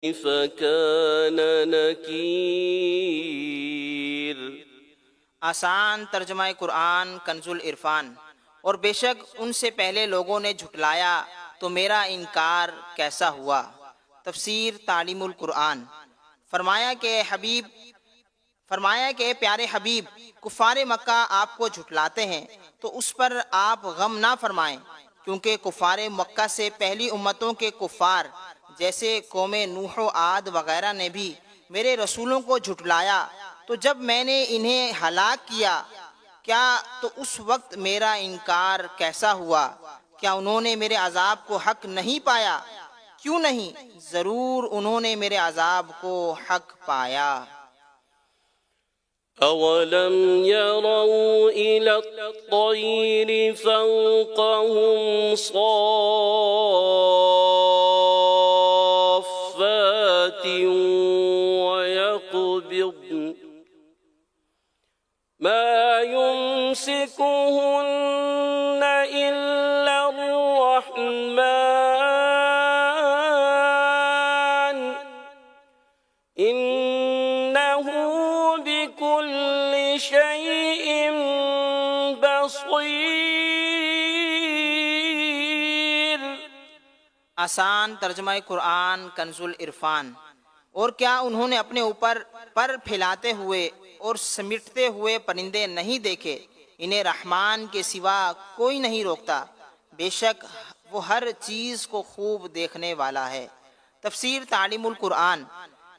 فكان نكير۔ آسان ترجمہ قرآن کنز العرفان۔ اور بے شک ان سے پہلے لوگوں نے جھٹلایا تو میرا انکار کیسا ہوا۔ تفسیر تعلیم القرآن۔ فرمایا کہ اے پیارے حبیب، کفار مکہ آپ کو جھٹلاتے ہیں تو اس پر آپ غم نہ فرمائیں، کیونکہ کفار مکہ سے پہلی امتوں کے کفار جیسے قوم نوح و عاد وغیرہ نے بھی میرے رسولوں کو جھٹلایا، تو جب میں نے انہیں ہلاک کیا کیا تو اس وقت میرا انکار کیسا ہوا؟ کیا انہوں نے میرے عذاب کو حق نہیں پایا؟ کیوں نہیں، ضرور انہوں نے میرے عذاب کو حق پایا۔ أَوَلَمْ يَرَوْا إِلَى الطَّيْرِ فَوْقَهُمْ صَافَّاتٍ وَيَقْبِضْنَ مَا يُمْسِكُهُنَّ إِلَّا الرَّحْمَنُ إِنَّهُ بِكُلِّ شَيْءٍ بَصِيرٌ۔ آسان ترجمہ قرآن کنز العرفان۔ اور کیا انہوں نے اپنے اوپر پر پھیلاتے ہوئے اور سمیٹتے ہوئے پرندے نہیں دیکھے؟ انہیں رحمان کے سوا کوئی نہیں روکتا، بے شک وہ ہر چیز کو خوب دیکھنے والا ہے۔ تفسیر تعلیم القرآن۔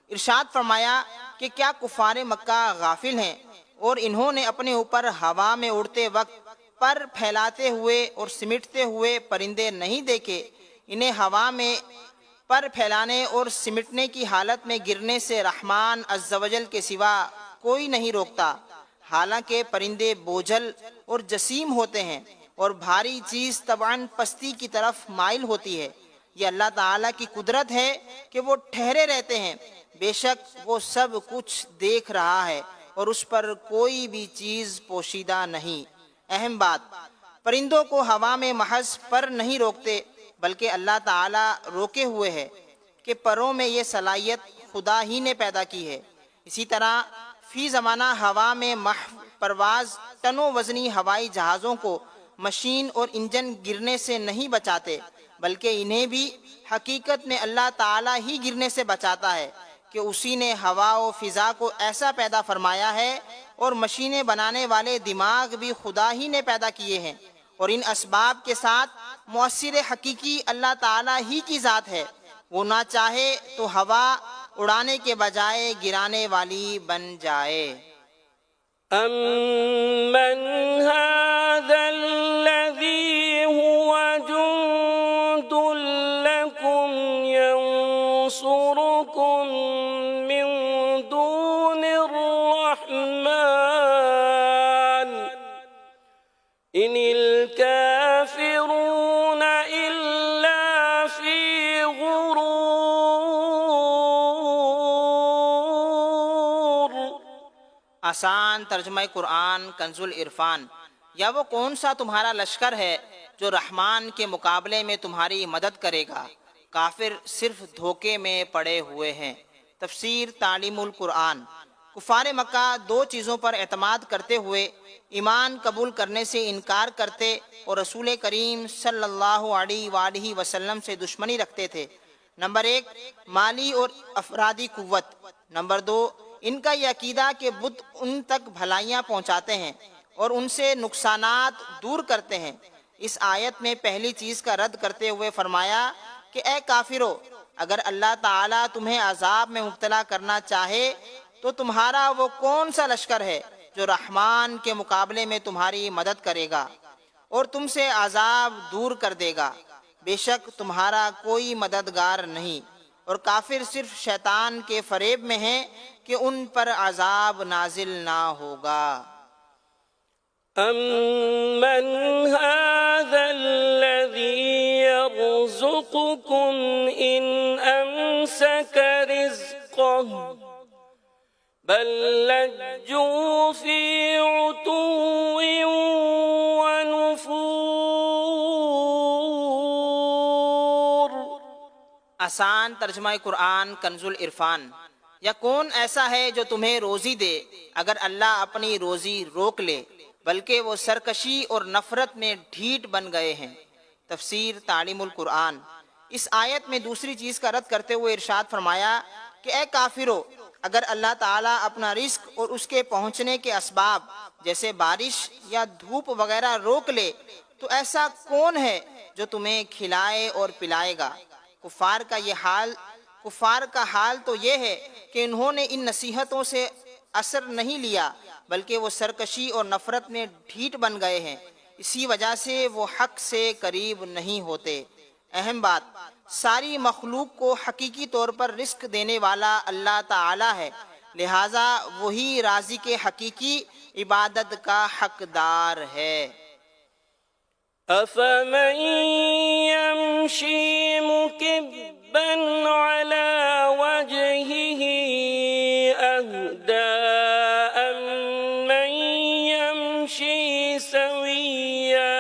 ارشاد فرمایا کہ کیا کفار مکہ غافل ہیں اور انہوں نے اپنے اوپر ہوا میں اڑتے وقت پر پھیلاتے ہوئے اور سمیٹتے ہوئے پرندے نہیں دیکھے؟ انہیں ہوا میں پر پھیلانے اور سمٹنے کی حالت میں گرنے سے رحمان عز و جل کے سوا کوئی نہیں روکتا، حالانکہ پرندے بوجھل اور جسیم ہوتے ہیں اور بھاری چیز طبعاً پستی کی طرف مائل ہوتی ہے۔ یہ اللہ تعالیٰ کی قدرت ہے کہ وہ ٹھہرے رہتے ہیں، بے شک وہ سب کچھ دیکھ رہا ہے اور اس پر کوئی بھی چیز پوشیدہ نہیں۔ اہم بات، پرندوں کو ہوا میں محض پر نہیں روکتے بلکہ اللہ تعالیٰ روکے ہوئے ہے کہ پروں میں یہ صلاحیت خدا ہی نے پیدا کی ہے۔ اسی طرح فی زمانہ ہوا میں محو پرواز ٹنوں وزنی ہوائی جہازوں کو مشین اور انجن گرنے سے نہیں بچاتے، بلکہ انہیں بھی حقیقت میں اللہ تعالیٰ ہی گرنے سے بچاتا ہے کہ اسی نے ہوا و فضا کو ایسا پیدا فرمایا ہے، اور مشینیں بنانے والے دماغ بھی خدا ہی نے پیدا کیے ہیں، اور ان اسباب کے ساتھ مؤثر حقیقی اللہ تعالیٰ ہی کی ذات ہے۔ وہ نہ چاہے تو ہوا اڑانے کے بجائے گرانے والی بن جائے۔ أَمَّنْ هَذَا الَّذِي هُوَ جُندٌ لَكُمْ يَنصُرُكُم مِّن دُونِ الرَّحْمَنِ إِنِ الْكَافِرُونَ إِلَّا فِي غُرُورٍ۔ آسان ترجمہ قرآن کنز العرفان۔ یا وہ کون سا تمہارا لشکر ہے جو رحمان کے مقابلے میں تمہاری مدد کرے گا؟ کافر صرف دھوکے میں پڑے ہوئے ہیں۔ تفسیر تعلیم القرآن۔ کفار مکہ دو چیزوں پر اعتماد کرتے ہوئے ایمان قبول کرنے سے انکار کرتے اور رسول کریم صلی اللہ علیہ وآلہ وسلم سے دشمنی رکھتے تھے۔ نمبر ایک، مالی اور افرادی قوت۔ نمبر دو، ان کا یہ عقیدہ کہ بت ان تک بھلائیاں پہنچاتے ہیں اور ان سے نقصانات دور کرتے ہیں۔ اس آیت میں پہلی چیز کا رد کرتے ہوئے فرمایا کہ اے کافرو، اگر اللہ تعالیٰ تمہیں عذاب میں مبتلا کرنا چاہے تو تمہارا وہ کون سا لشکر ہے جو رحمان کے مقابلے میں تمہاری مدد کرے گا اور تم سے عذاب دور کر دے گا؟ بے شک تمہارا کوئی مددگار نہیں، اور کافر صرف شیطان کے فریب میں ہیں کہ ان پر عذاب نازل نہ ہوگا۔ أَمَّنْ هَذَا الَّذِي يَرْزُقُكُمْ إِنْ أَمْسَكَ رِزْقَهُ بَل لَّجُّوا فِي عُتُوٍّ وَنُفُورٍ۔ آسان ترجمہ قرآن کنز العرفان۔ یا کون ایسا ہے جو تمہیں روزی دے اگر اللہ اپنی روزی روک لے، بلکہ وہ سرکشی اور نفرت میں ڈھیٹ بن گئے ہیں۔ تفسیر تعلیم القرآن۔ اس آیت میں دوسری چیز کا رد کرتے ہوئے ارشاد فرمایا کہ اے کافرو، اگر اللہ تعالیٰ اپنا رزق اور اس کے پہنچنے کے اسباب جیسے بارش یا دھوپ وغیرہ روک لے تو ایسا کون ہے جو تمہیں کھلائے اور پلائے گا؟ کفار کا حال تو یہ ہے کہ انہوں نے ان نصیحتوں سے اثر نہیں لیا، بلکہ وہ سرکشی اور نفرت میں ڈھیٹ بن گئے ہیں، اسی وجہ سے وہ حق سے قریب نہیں ہوتے۔ اہم بات، ساری مخلوق کو حقیقی طور پر رزق دینے والا اللہ تعالی ہے، لہٰذا وہی رازق حقیقی عبادت کا حقدار ہے۔ أفمن يمشي مكبا على وجهه أهدى أمن يمشي سويا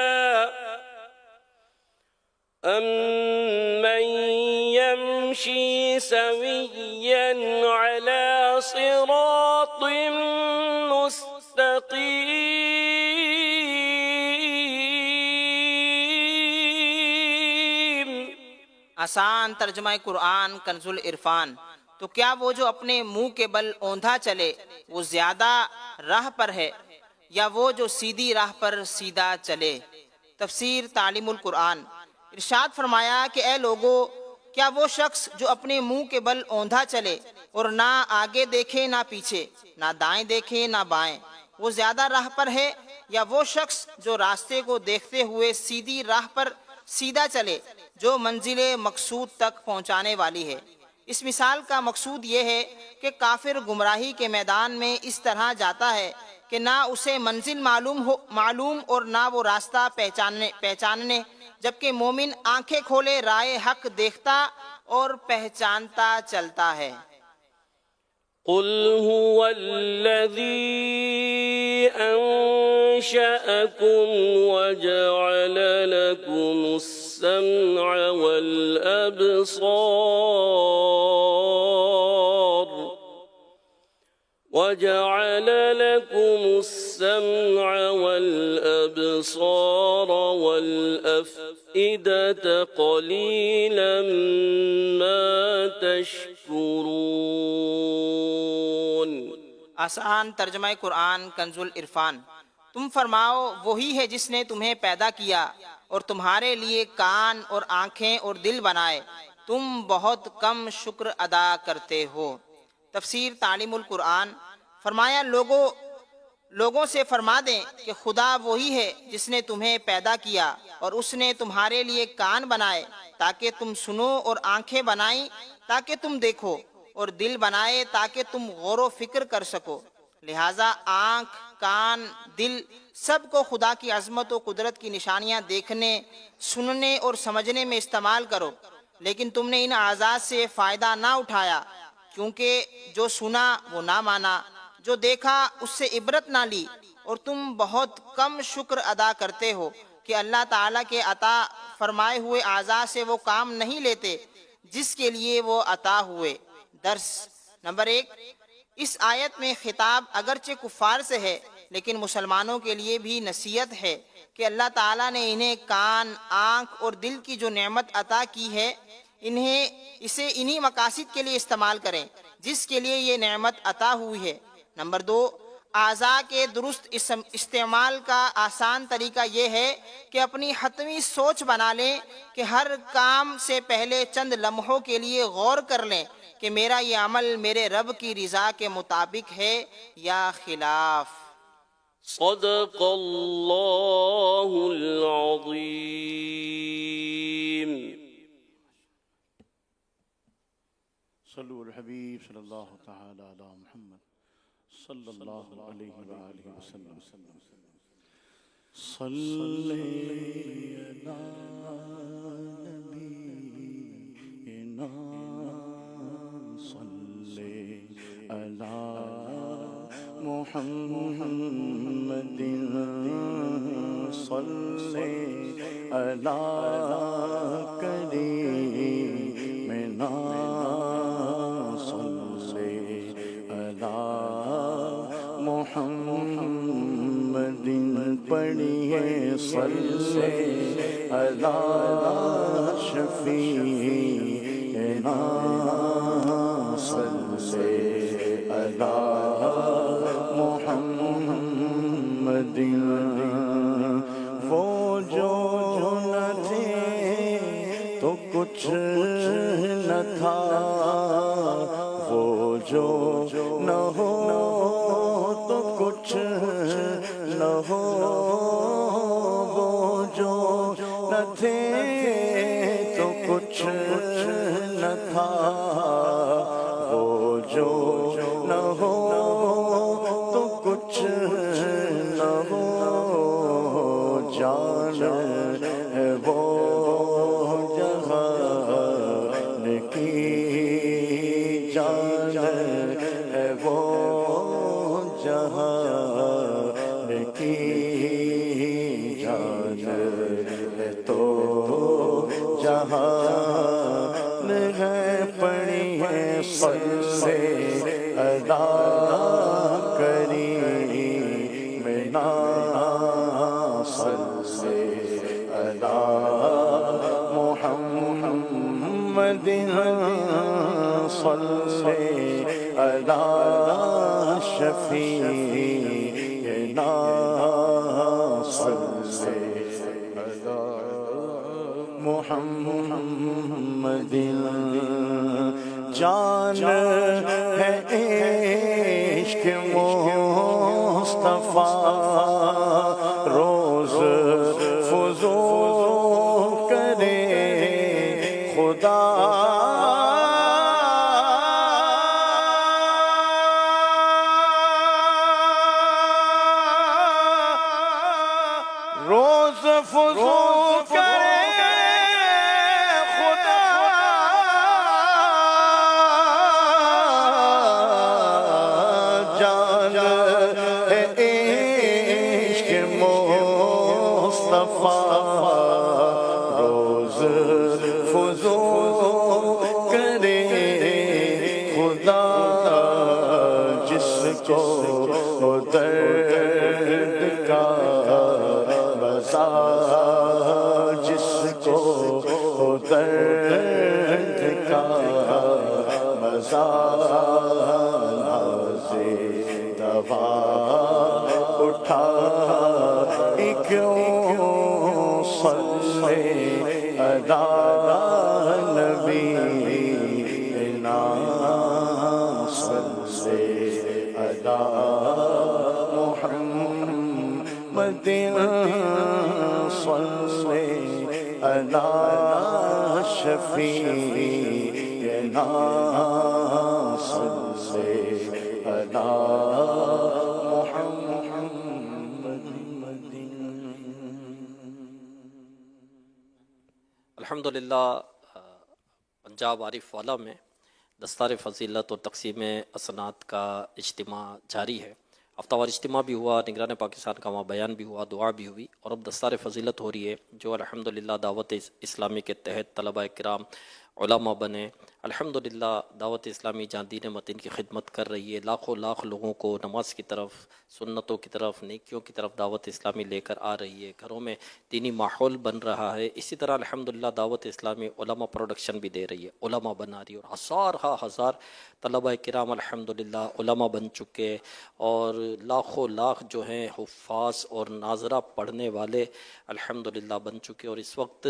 على صراط مستقيم۔ آسان ترجمہ قرآن کنز العرفان۔ تو کیا وہ جو اپنے منہ کے بل اوندھا چلے وہ زیادہ راہ پر ہے، یا وہ جو سیدھی راہ پر سیدھا چلے؟ تفسیر تعلیم القرآن۔ ارشاد فرمایا کہ اے لوگو، کیا وہ شخص جو اپنے منہ کے بل اوندھا چلے اور نہ آگے دیکھے نہ پیچھے، نہ دائیں دیکھے نہ بائیں، وہ زیادہ راہ پر ہے، یا وہ شخص جو راستے کو دیکھتے ہوئے سیدھی راہ پر سیدھا چلے جو منزل مقصود تک پہنچانے والی ہے؟ اس مثال کا مقصود یہ ہے کہ کافر گمراہی کے میدان میں اس طرح جاتا ہے کہ نہ اسے منزل معلوم اور نہ وہ راستہ پہچاننے، جبکہ مومن آنکھیں کھولے رائے حق دیکھتا اور پہچانتا چلتا ہے۔ قل هو الذي أنشأكم وجعل لكم السمع والأبصار والأفئدة قليلا ما تشكرون۔ آسان ترجمہ قرآن کنز العرفان۔ تم فرماؤ، وہی ہے جس نے تمہیں پیدا کیا اور تمہارے لیے کان اور آنکھیں اور دل بنائے، تم بہت کم شکر ادا کرتے ہو۔ تفسیر تعلیم القرآن۔ فرمایا لوگوں سے فرما دیں کہ خدا وہی ہے جس نے تمہیں پیدا کیا اور اس نے تمہارے لیے کان بنائے تاکہ تم سنو، اور آنکھیں بنائیں تاکہ تم دیکھو، اور دل بنائے تاکہ تم غور و فکر کر سکو۔ لہٰذا آنکھ، کان، دل سب کو خدا کی عظمت و قدرت کی نشانیاں دیکھنے، سننے اور سمجھنے میں استعمال کرو، لیکن تم نے ان اعضاء سے فائدہ نہ اٹھایا، کیونکہ جو سنا وہ نہ مانا، جو دیکھا اس سے عبرت نہ لی، اور تم بہت کم شکر ادا کرتے ہو کہ اللہ تعالیٰ کے عطا فرمائے ہوئے اعضاء سے وہ کام نہیں لیتے جس کے لیے وہ عطا ہوئے۔ درس نمبر 1، اس آیت میں خطاب اگرچہ کفار سے ہے لیکن مسلمانوں کے لیے بھی نصیحت ہے کہ اللہ تعالیٰ نے انہیں کان، آنکھ اور دل کی جو نعمت عطا کی ہے، اسے انہی مقاصد کے لیے استعمال کریں جس کے لیے یہ نعمت عطا ہوئی ہے۔ نمبر 2، اعضاء کے درست استعمال کا آسان طریقہ یہ ہے کہ اپنی حتمی سوچ بنا لیں کہ ہر کام سے پہلے چند لمحوں کے لیے غور کر لیں کہ میرا یہ عمل میرے رب کی رضا کے مطابق ہے یا خلاف۔ صدق اللہ العظیم۔ صلو الحبیب صلی اللہ تعالی علی محمد صلی اللہ علیہ وآلہ وسلم۔ صلی علی نبینا، صلی علی محمد، صلی علی کریم پڑھیے صلی علی شفیعنا صلی علی محمد وہ جو نہ تھے تو کچھ نہ تھا وہ جو نہ ہو تو کچھ نہ ہو وہ جو نہ تھے تو کچھ نہ تھا وہ جو نہ ہو تو کچھ نہ ہو جان ہے وہ جہان کی جان ہے وہ جہان کی جان ہے تو جہان ہے پڑھیے صلی علی کریمنا صلی علی محمد صلی علی شفیعنا صلی علی محمد جان ہے عشق مصطفیٰ روز فضول کرے خدا روز فضول کرے خدا جان ہے عشق مصطفیٰ روز فضول کرے خدا جس کو درد کا مزہ جس کو درد کا مزہ نازے دوا اٹھا کیوں صلی علی نبینا صلی علی محمد صلی علی شفیعنا صلی علی محمد الحمدللہ پنجاب عارف والا میں دستار فضیلت اور تقسیم اسناد کا اجتماع جاری ہے۔ ہفتہ وار اجتماع بھی ہوا، نگران پاکستان کا وہاں بیان بھی ہوا، دعا بھی ہوئی، اور اب دستار فضیلت ہو رہی ہے جو الحمدللہ دعوت اسلامی کے تحت طلبہ کرام علماء بنے۔ الحمدللہ دعوت اسلامی جہاں دین متین کی خدمت کر رہی ہے، لاکھوں لاکھ لوگوں کو نماز کی طرف، سنتوں کی طرف، نیکیوں کی طرف دعوت اسلامی لے کر آ رہی ہے، گھروں میں دینی ماحول بن رہا ہے۔ اسی طرح الحمدللہ دعوت اسلامی علماء پروڈکشن بھی دے رہی ہے، علماء بنا رہی ہے، اور ہزار طلبہ کرام الحمدللہ علماء بن چکے، اور لاکھوں لاکھ جو ہیں حفاظ اور ناظرہ پڑھنے والے الحمدللہ بن چکے، اور اس وقت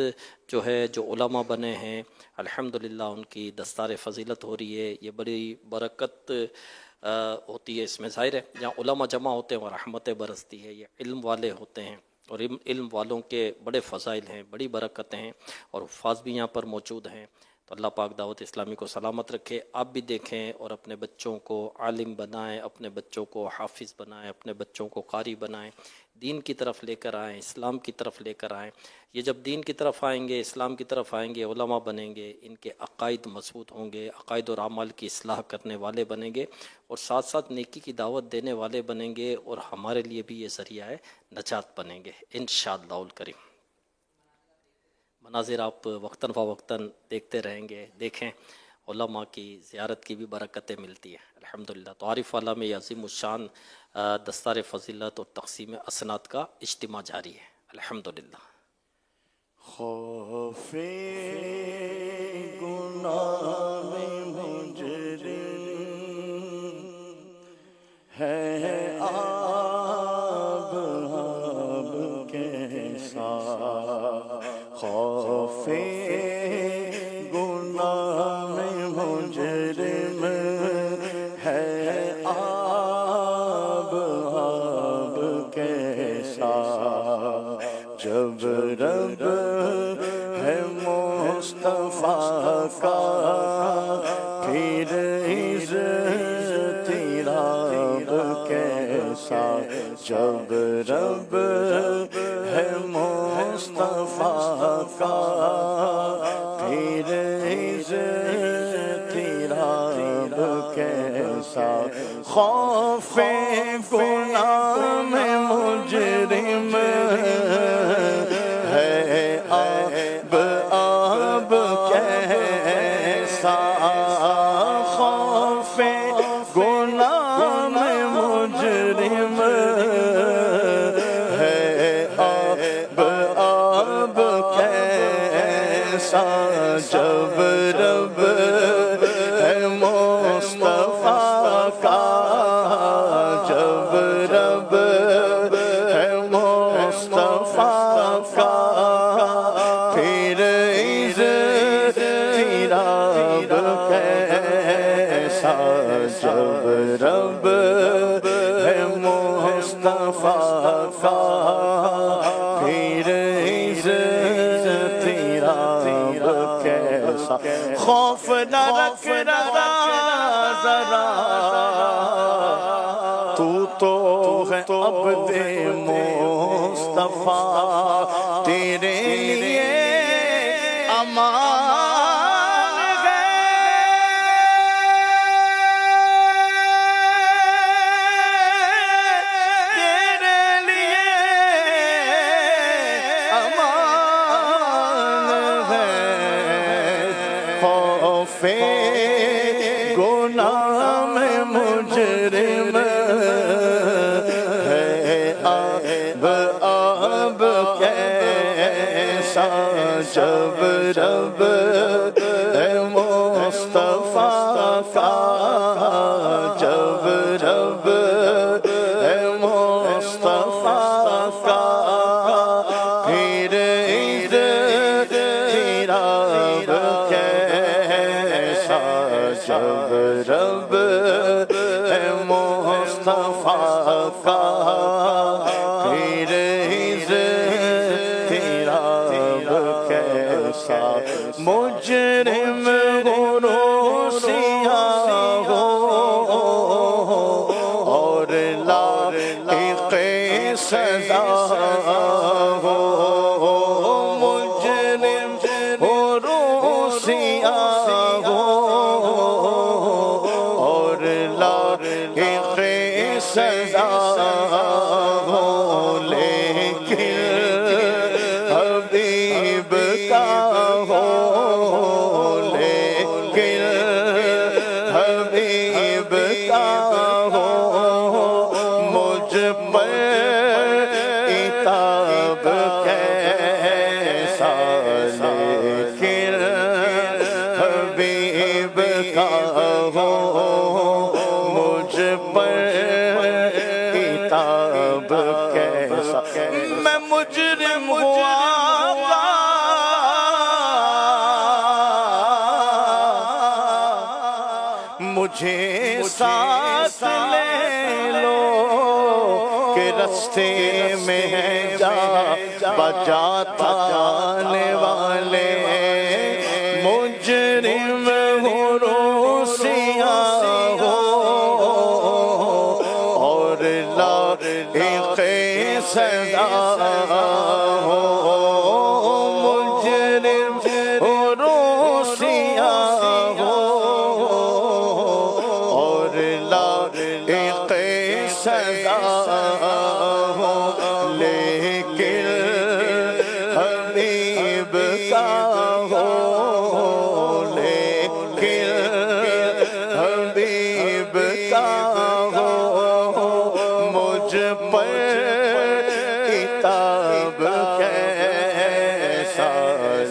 جو ہے جو علماء بنے ہیں الحمدللہ ان کی دستار فضیلت ہو رہی ہے۔ یہ بڑی برکت ہوتی ہے، اس میں ظاہر ہے جہاں علماء جمع ہوتے ہیں وہاں رحمتیں برستی ہے، یہ علم والے ہوتے ہیں، اور علم والوں کے بڑے فضائل ہیں، بڑی برکتیں ہیں، اور حفاظ بھی یہاں پر موجود ہیں۔ تو اللہ پاک دعوت اسلامی کو سلامت رکھے۔ آپ بھی دیکھیں اور اپنے بچوں کو عالم بنائیں، اپنے بچوں کو حافظ بنائیں، اپنے بچوں کو قاری بنائیں، دین کی طرف لے کر آئیں، اسلام کی طرف لے کر آئیں۔ یہ جب دین کی طرف آئیں گے، اسلام کی طرف آئیں گے، علماء بنیں گے، ان کے عقائد مضبوط ہوں گے، عقائد اور اعمال کی اصلاح کرنے والے بنیں گے، اور ساتھ ساتھ نیکی کی دعوت دینے والے بنیں گے، اور ہمارے لیے بھی یہ ذریعہ ہے نجات بنیں گے انشاءاللہ الکریم۔ مناظر آپ وقتاً فوقتاً دیکھتے رہیں گے، دیکھیں، علماء کی زیارت کی بھی برکتیں ملتی ہیں الحمدللہ۔ تو عارف والا میں یہ عظیم الشان دستار فضیلت اور تقسیم اسناد کا اجتماع جاری ہے الحمدللہ۔ خوف گناہ مجرم ہے آب کیسا، خوف گناہ مجرم ہے آب کیسا، جب رب ہے مصطفیٰ کا پھر اضطراب کیسا، جب رب ہے مصطفیٰ کا پھر اضطراب کیسا، خوف گناہ میں مجرم ہے آب کیسا، خوف گناہ میں مجرم ہے آب کیسا، جب رب ہے مصطفیٰ کا، جب رب ہے مصطفیٰ کا پھر اضطراب کیسا، جب رب ہے مصطفیٰ کا پھر اضطراب کیسا، خوف نہ رکھ رہا ذرا تو ہے عبد مصطفیٰ، تیرے لیے امان ہے، تیرے لیے امان ہے، خوف گناہ میں مجرم ہے آب کیسا، جب رب ہے مصطفیٰ کا، جب رب ہے مصطفیٰ کا پھر اضطراب کیسا، جب رب ہے مصطفیٰ کا پھر اضطراب کیسا، مجرم روسیا ہو اور لائق سزا ہو، مجرم روسیا ہو اور لائق سزا ہو، لیکن حبیب کا ہو، لیکن حبیب کا ہو، مجھ پر عتاب کیسا، لیکن حبیب کا ہو، مجھ پر عتاب کیسا، میں مجرم ہوا مجھے ساتھ لے لو کہ رستے میں ہے جا بجاتا آنے والے، مجرم ہو روسیا ہو اور لائق سزا ہو، مجرم ہو روسیا ہو اور لائق سزا ہو، لیکن حبیب کا ہو، لیکن حبیب کا ہو مجھ پر کتاب کیسا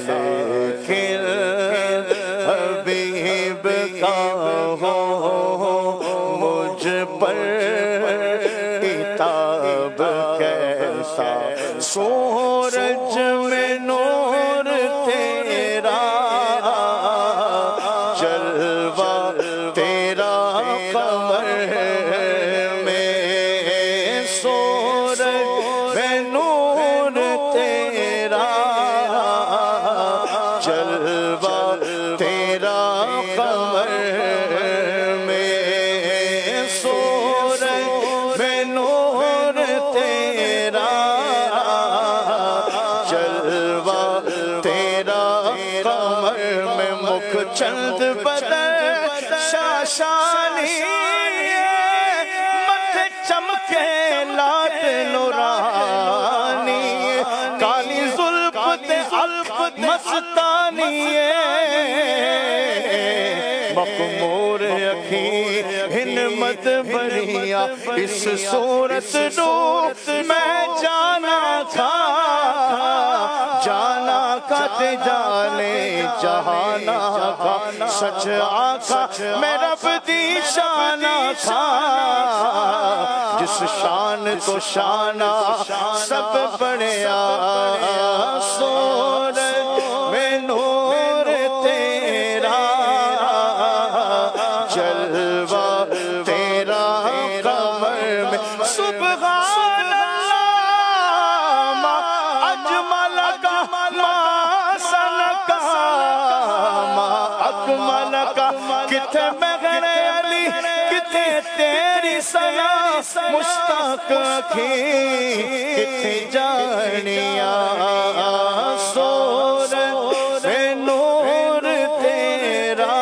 لیکن حبیب کا ہو مجھ پر کتاب کیسا سورج میں نور تیرا جلوہ تیرا قمر میں سورج میں نور تیرا جلوہ تیرا قمر میں سورج میں نور تیرا جلوہ تیرا قمر میں مکھ چند بدر شاشانی مت چمکے لات نورانی کالی زلف الف مستانی مخمور اکھی ہنمت بڑھیا اس صورت نو میں جانا تھا جانا کا تے جانے جہانا کا سچ آقا میں رب دی شانہ تھا جس شان کو شانہ سب بڑھیا سورج میں نور تیرا جلوہ تیرا قمر میں سبحان اللہ ما اجمل کا ما سنک ما اکمل کا کتھے بغیر علی کتھے تیری سنا مشتاق کی کتھے جانیا سورج میں نور تیرا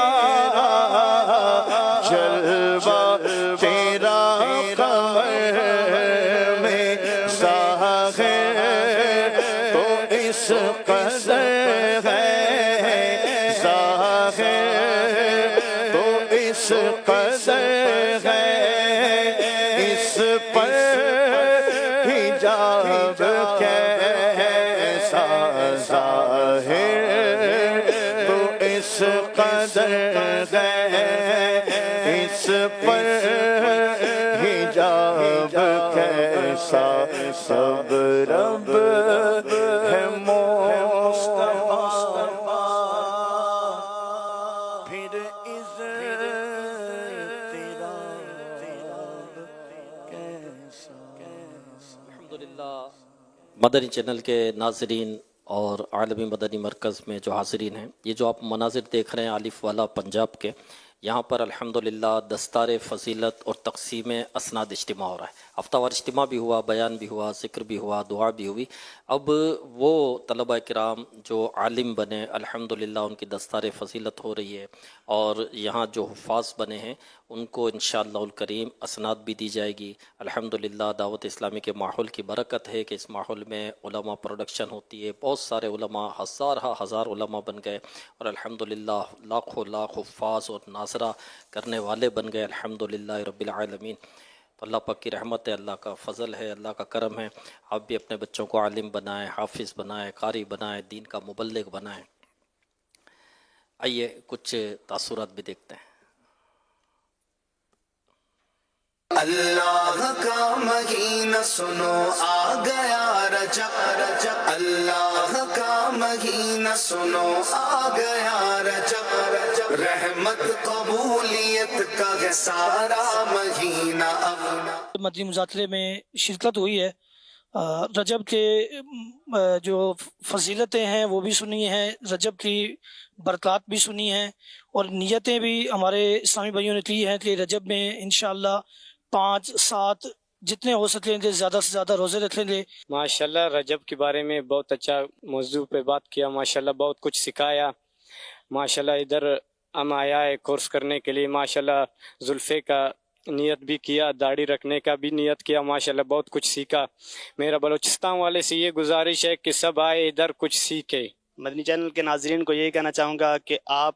جلوہ تیرا قمر میں ظاہر تو اس قدر ہے ظاہر تو اس قدر ہے اس پر حجاب کیسا ظاہر تو اس قدر ہے اس پر حجاب کیسا سب رب ہے مصطفیٰ پھر عزت تیرا کیسا الحمدللہ مدنی چینل کے ناظرین اور عالمی مدنی مرکز میں جو حاضرین ہیں، یہ جو آپ مناظر دیکھ رہے ہیں آلف والا پنجاب کے، یہاں پر الحمدللہ دستار فضیلت اور تقسیم اسناد اجتماع ہو رہا ہے۔ ہفتہ وار اجتماع بھی ہوا، بیان بھی ہوا، ذکر بھی ہوا، دعا بھی ہوئی۔ اب وہ طلبہ کرام جو عالم بنے الحمدللہ ان کی دستار فضیلت ہو رہی ہے، اور یہاں جو حفاظ بنے ہیں ان کو انشاءاللہ الکریم اسناد بھی دی جائے گی۔ الحمدللہ دعوت اسلامی کے ماحول کی برکت ہے کہ اس ماحول میں علماء پروڈکشن ہوتی ہے، بہت سارے علماء ہزار علماء بن گئے، اور الحمدللہ لاکھوں لاکھ حفاظ اور ناظرہ کرنے والے بن گئے الحمدللہ رب العالمین۔ تو اللہ پاک کی رحمت ہے، اللہ کا فضل ہے، اللہ کا کرم ہے۔ آپ بھی اپنے بچوں کو عالم بنائیں، حافظ بنائیں، قاری بنائیں، دین کا مبلغ بنائیں۔ آئیے کچھ تاثرات بھی دیکھتے ہیں۔ اللہ کا مہینہ سنو آ گیا رجب رجب، اللہ کا مہینہ سنو آ گیا رجب رجب، رحمت قبولیت کا ہے سارا مہینہ۔ مدنی مذاکرے میں شرکت ہوئی ہے، رجب کے جو فضیلتیں ہیں وہ بھی سنی ہیں، رجب کی برکات بھی سنی ہیں، اور نیتیں بھی ہمارے اسلامی بھائیوں نے کی ہیں کہ رجب میں انشاءاللہ 5-7 جتنے ہو سکیں گے زیادہ سے زیادہ روزے رکھیں گے۔ ماشاءاللہ رجب کے بارے میں بہت اچھا موضوع پہ بات کیا، ماشاءاللہ بہت کچھ سکھایا۔ ماشاءاللہ ادھر ہم آیا ہے کورس کرنے کے لیے، ماشاءاللہ زلفے کا نیت بھی کیا، داڑھی رکھنے کا بھی نیت کیا، ماشاءاللہ بہت کچھ سیکھا۔ میرا بلوچستان والے سے یہ گزارش ہے کہ سب آئے ادھر کچھ سیکھے۔ مدنی چینل کے ناظرین کو یہی کہنا چاہوں گا کہ آپ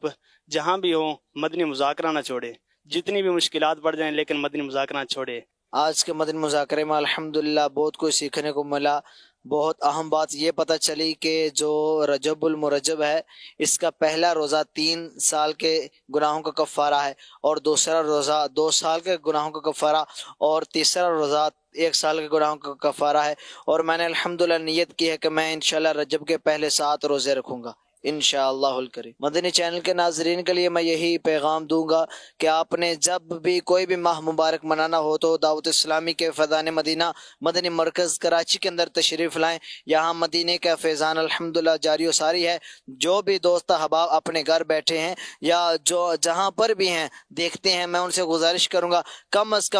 جہاں بھی ہوں مدنی مذاکرہ نہ چھوڑیں، جتنی بھی مشکلات بڑھ جائیں لیکن مدنی مذاکرہ نہ چھوڑے۔ آج کے مدنی مذاکرے میں الحمدللہ بہت کچھ سیکھنے کو ملا۔ بہت اہم بات یہ پتہ چلی کہ جو رجب المرجب ہے اس کا پہلا روزہ 3 سال کے گناہوں کا کفارہ ہے، اور دوسرا روزہ 2 سال کے گناہوں کا کفارہ، اور تیسرا روزہ 1 سال کے گناہوں کا کفارہ ہے۔ اور میں نے الحمدللہ نیت کی ہے کہ میں انشاءاللہ رجب کے پہلے 7 روزے رکھوں گا انشاءاللہ الکریم۔ مدنی چینل کے ناظرین کے لیے میں یہی پیغام دوں گا کہ آپ نے جب بھی کوئی بھی ماہ مبارک منانا ہو تو دعوت اسلامی کے فیضان مدینہ مدنی مرکز کراچی کے اندر تشریف لائیں۔ یہاں مدینے کا فیضان الحمدللہ جاری و ساری ہے۔ جو بھی دوست احباب اپنے گھر بیٹھے ہیں یا جو جہاں پر بھی ہیں دیکھتے ہیں، میں ان سے گزارش کروں گا کم از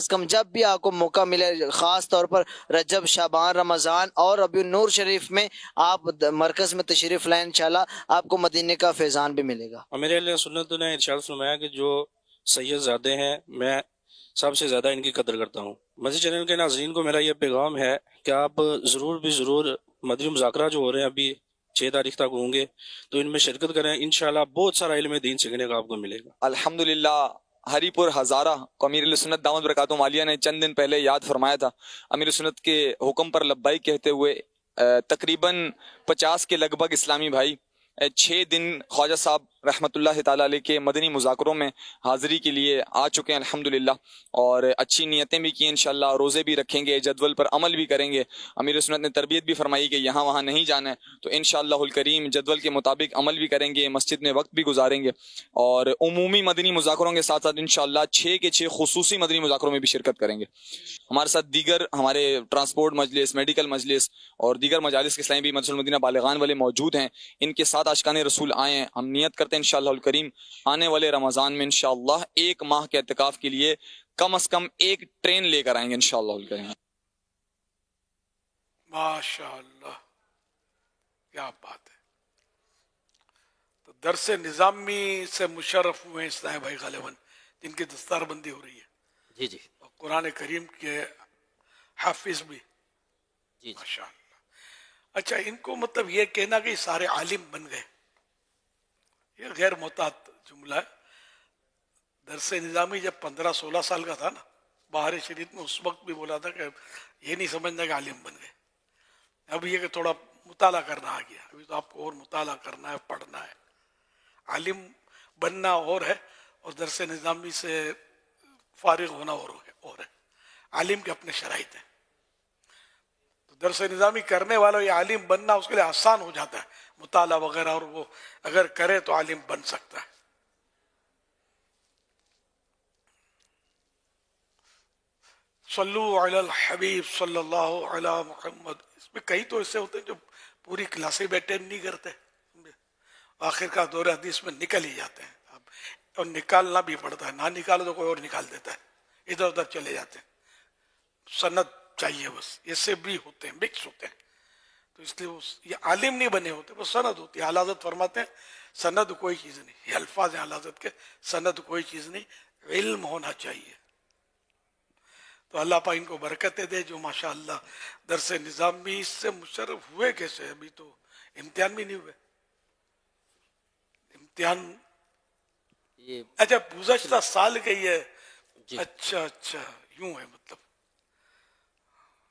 کم جب بھی آپ کو موقع ملے، خاص طور پر رجب، شعبان، رمضان اور ربیع النور شریف میں آپ مرکز میں تشریف لائیں، انشاءاللہ آپ کو مدینے کا فیضان بھی ملے گا۔ اور میرے علیہ سنت نے ارشاد فرمایا کہ جو سید زادے ہیں میں سب سے زیادہ ان کی قدر کرتا ہوں۔ مدنی چینل کے ناظرین کو میرا یہ پیغام ہے کہ آپ ضرور مدنی مذاکرہ جو ہو رہے ہیں ابھی 6 تاریخ تک ہوں گے تو ان میں شرکت کریں، انشاءاللہ بہت سارا علم دین سیکھنے کا آپ کو ملے گا۔ الحمدللہ ہری پور ہزارہ کو امیر علیہ سنت دامت برکاتہم عالیہ نے چند دن پہلے یاد فرمایا تھا۔ امیر علیہ سنت کے حکم پر لبیک کہتے ہوئے تقریباً 50 کے لگ بھگ اسلامی بھائی 6 دن خواجہ صاحب رحمۃ اللہ تعالیٰ علیہ کے مدنی مذاکروں میں حاضری کے لیے آ چکے ہیں الحمدللہ، اور اچھی نیتیں بھی کی، انشاءاللہ روزے بھی رکھیں گے، جدول پر عمل بھی کریں گے۔ امیر سنت نے تربیت بھی فرمائی کہ یہاں وہاں نہیں جانا ہے، تو انشاءاللہ الکریم جدول کے مطابق عمل بھی کریں گے، مسجد میں وقت بھی گزاریں گے، اور عمومی مدنی مذاکروں کے ساتھ ساتھ انشاءاللہ 6 کے 6 خصوصی مدنی مذاکروں میں بھی شرکت کریں گے۔ ہمارے ساتھ دیگر ہمارے ٹرانسپورٹ مجلس، میڈیکل مجلس اور دیگر مجالس کے اسلامی بھی مدرسۃ المدینہ بالغان والے موجود ہیں، ان کے ساتھ عاشقان رسول آئے ہیں۔ ہم نیت کرتے ہیں انشاءاللہ الکریم آنے والے رمضان میں انشاءاللہ 1 ماہ کے اعتکاف کے لیے کم از کم 1 ٹرین لے کر آئیں گے انشاءاللہ الکریم۔ ماشاءاللہ کیا بات ہے۔ تو درس نظامی سے مشرف ہوئے ہیں اسلام بھائی غالباً، جن کی دستار بندی ہو رہی ہے، جی جی اور قرآن کریم کے حافظ بھی، جی ماشاءاللہ۔ اچھا، ان کو مطلب یہ کہنا کہ سارے عالم بن گئے، یہ غیر محتاط جملہ ہے۔ درس نظامی جب 15-16 سال کا تھا نا باہر شریعت میں، اس وقت بھی بولا تھا کہ یہ نہیں سمجھنا کہ عالم بن گئے۔ اب یہ کہ تھوڑا مطالعہ کرنا آ گیا، ابھی تو آپ کو اور مطالعہ کرنا ہے، پڑھنا ہے۔ عالم بننا اور ہے، اور درس نظامی سے فارغ ہونا اور ہے۔ عالم کے اپنے شرائط ہیں، تو درس نظامی کرنے والا یہ عالم بننا اس کے لیے آسان ہو جاتا ہے، مطالعہ وغیرہ، اور وہ اگر کرے تو عالم بن سکتا ہے۔ صلو علی الحبیب صلی اللہ علی محمد۔ اس میں کئی تو ایسے ہوتے ہیں جو پوری کلاسیں اٹینڈ نہیں کرتے، آخر کا دور حدیث میں نکل ہی جاتے ہیں، اور نکالنا بھی پڑتا ہے، نہ نکالو تو کوئی اور نکال دیتا ہے، ادھر ادھر چلے جاتے ہیں۔ سند چاہیے بس، ایسے بھی ہوتے ہیں، مکس ہوتے ہیں، تو اس لیے یہ عالم نہیں بنے ہوتے، وہ سند ہوتی ہے۔ اعلیٰ حضرت فرماتے ہیں سند کوئی چیز نہیں، یہ الفاظ ہیں اعلیٰ حضرت کے، سند کوئی چیز نہیں، علم ہونا چاہیے۔ تو اللہ پاک ان کو برکتیں دے جو ماشاءاللہ درس نظامی سے مشرف ہوئے۔ کیسے؟ ابھی تو امتحان بھی نہیں ہوئے، امتحان اچھا گزشتہ سال کے یہ، اچھا یوں ہے مطلب،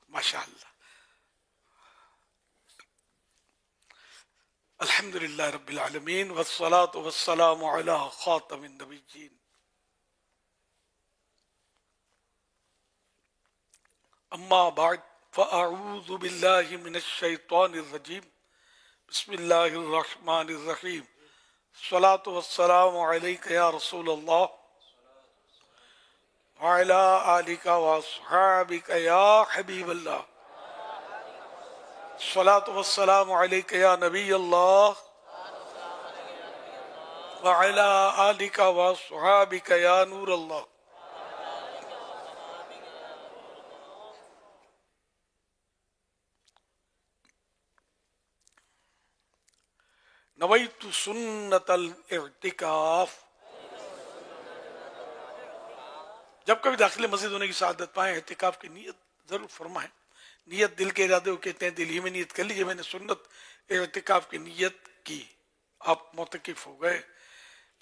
ماشاءاللہ۔ الحمدللہ رب العالمین، والصلاة والسلام علی خاتم النبیین۔ اما بعد فاعوذ باللہ من الشیطان الرجیم، بسم اللہ الرحمن الرحیم۔ الصلاة والسلام علیک یا رسول اللہ وعلی آلک واصحابک یا حبیب اللہ۔ الصلاة والسلام علیک یا نبی اللہ وعلی آلک واصحابک یا نور اللہ۔ نویت سنت الاعتکاف۔ جب کبھی داخل مسجد ہونے کی سعادت پائیں، اعتکاف کی نیت ضرور فرمائیں۔ نیت دل کے ارادے کو کہتے ہیں، دل ہی میں نیت کر لیجیے میں نے سنت اعتکاف کی نیت کی، آپ معتکف ہو گئے۔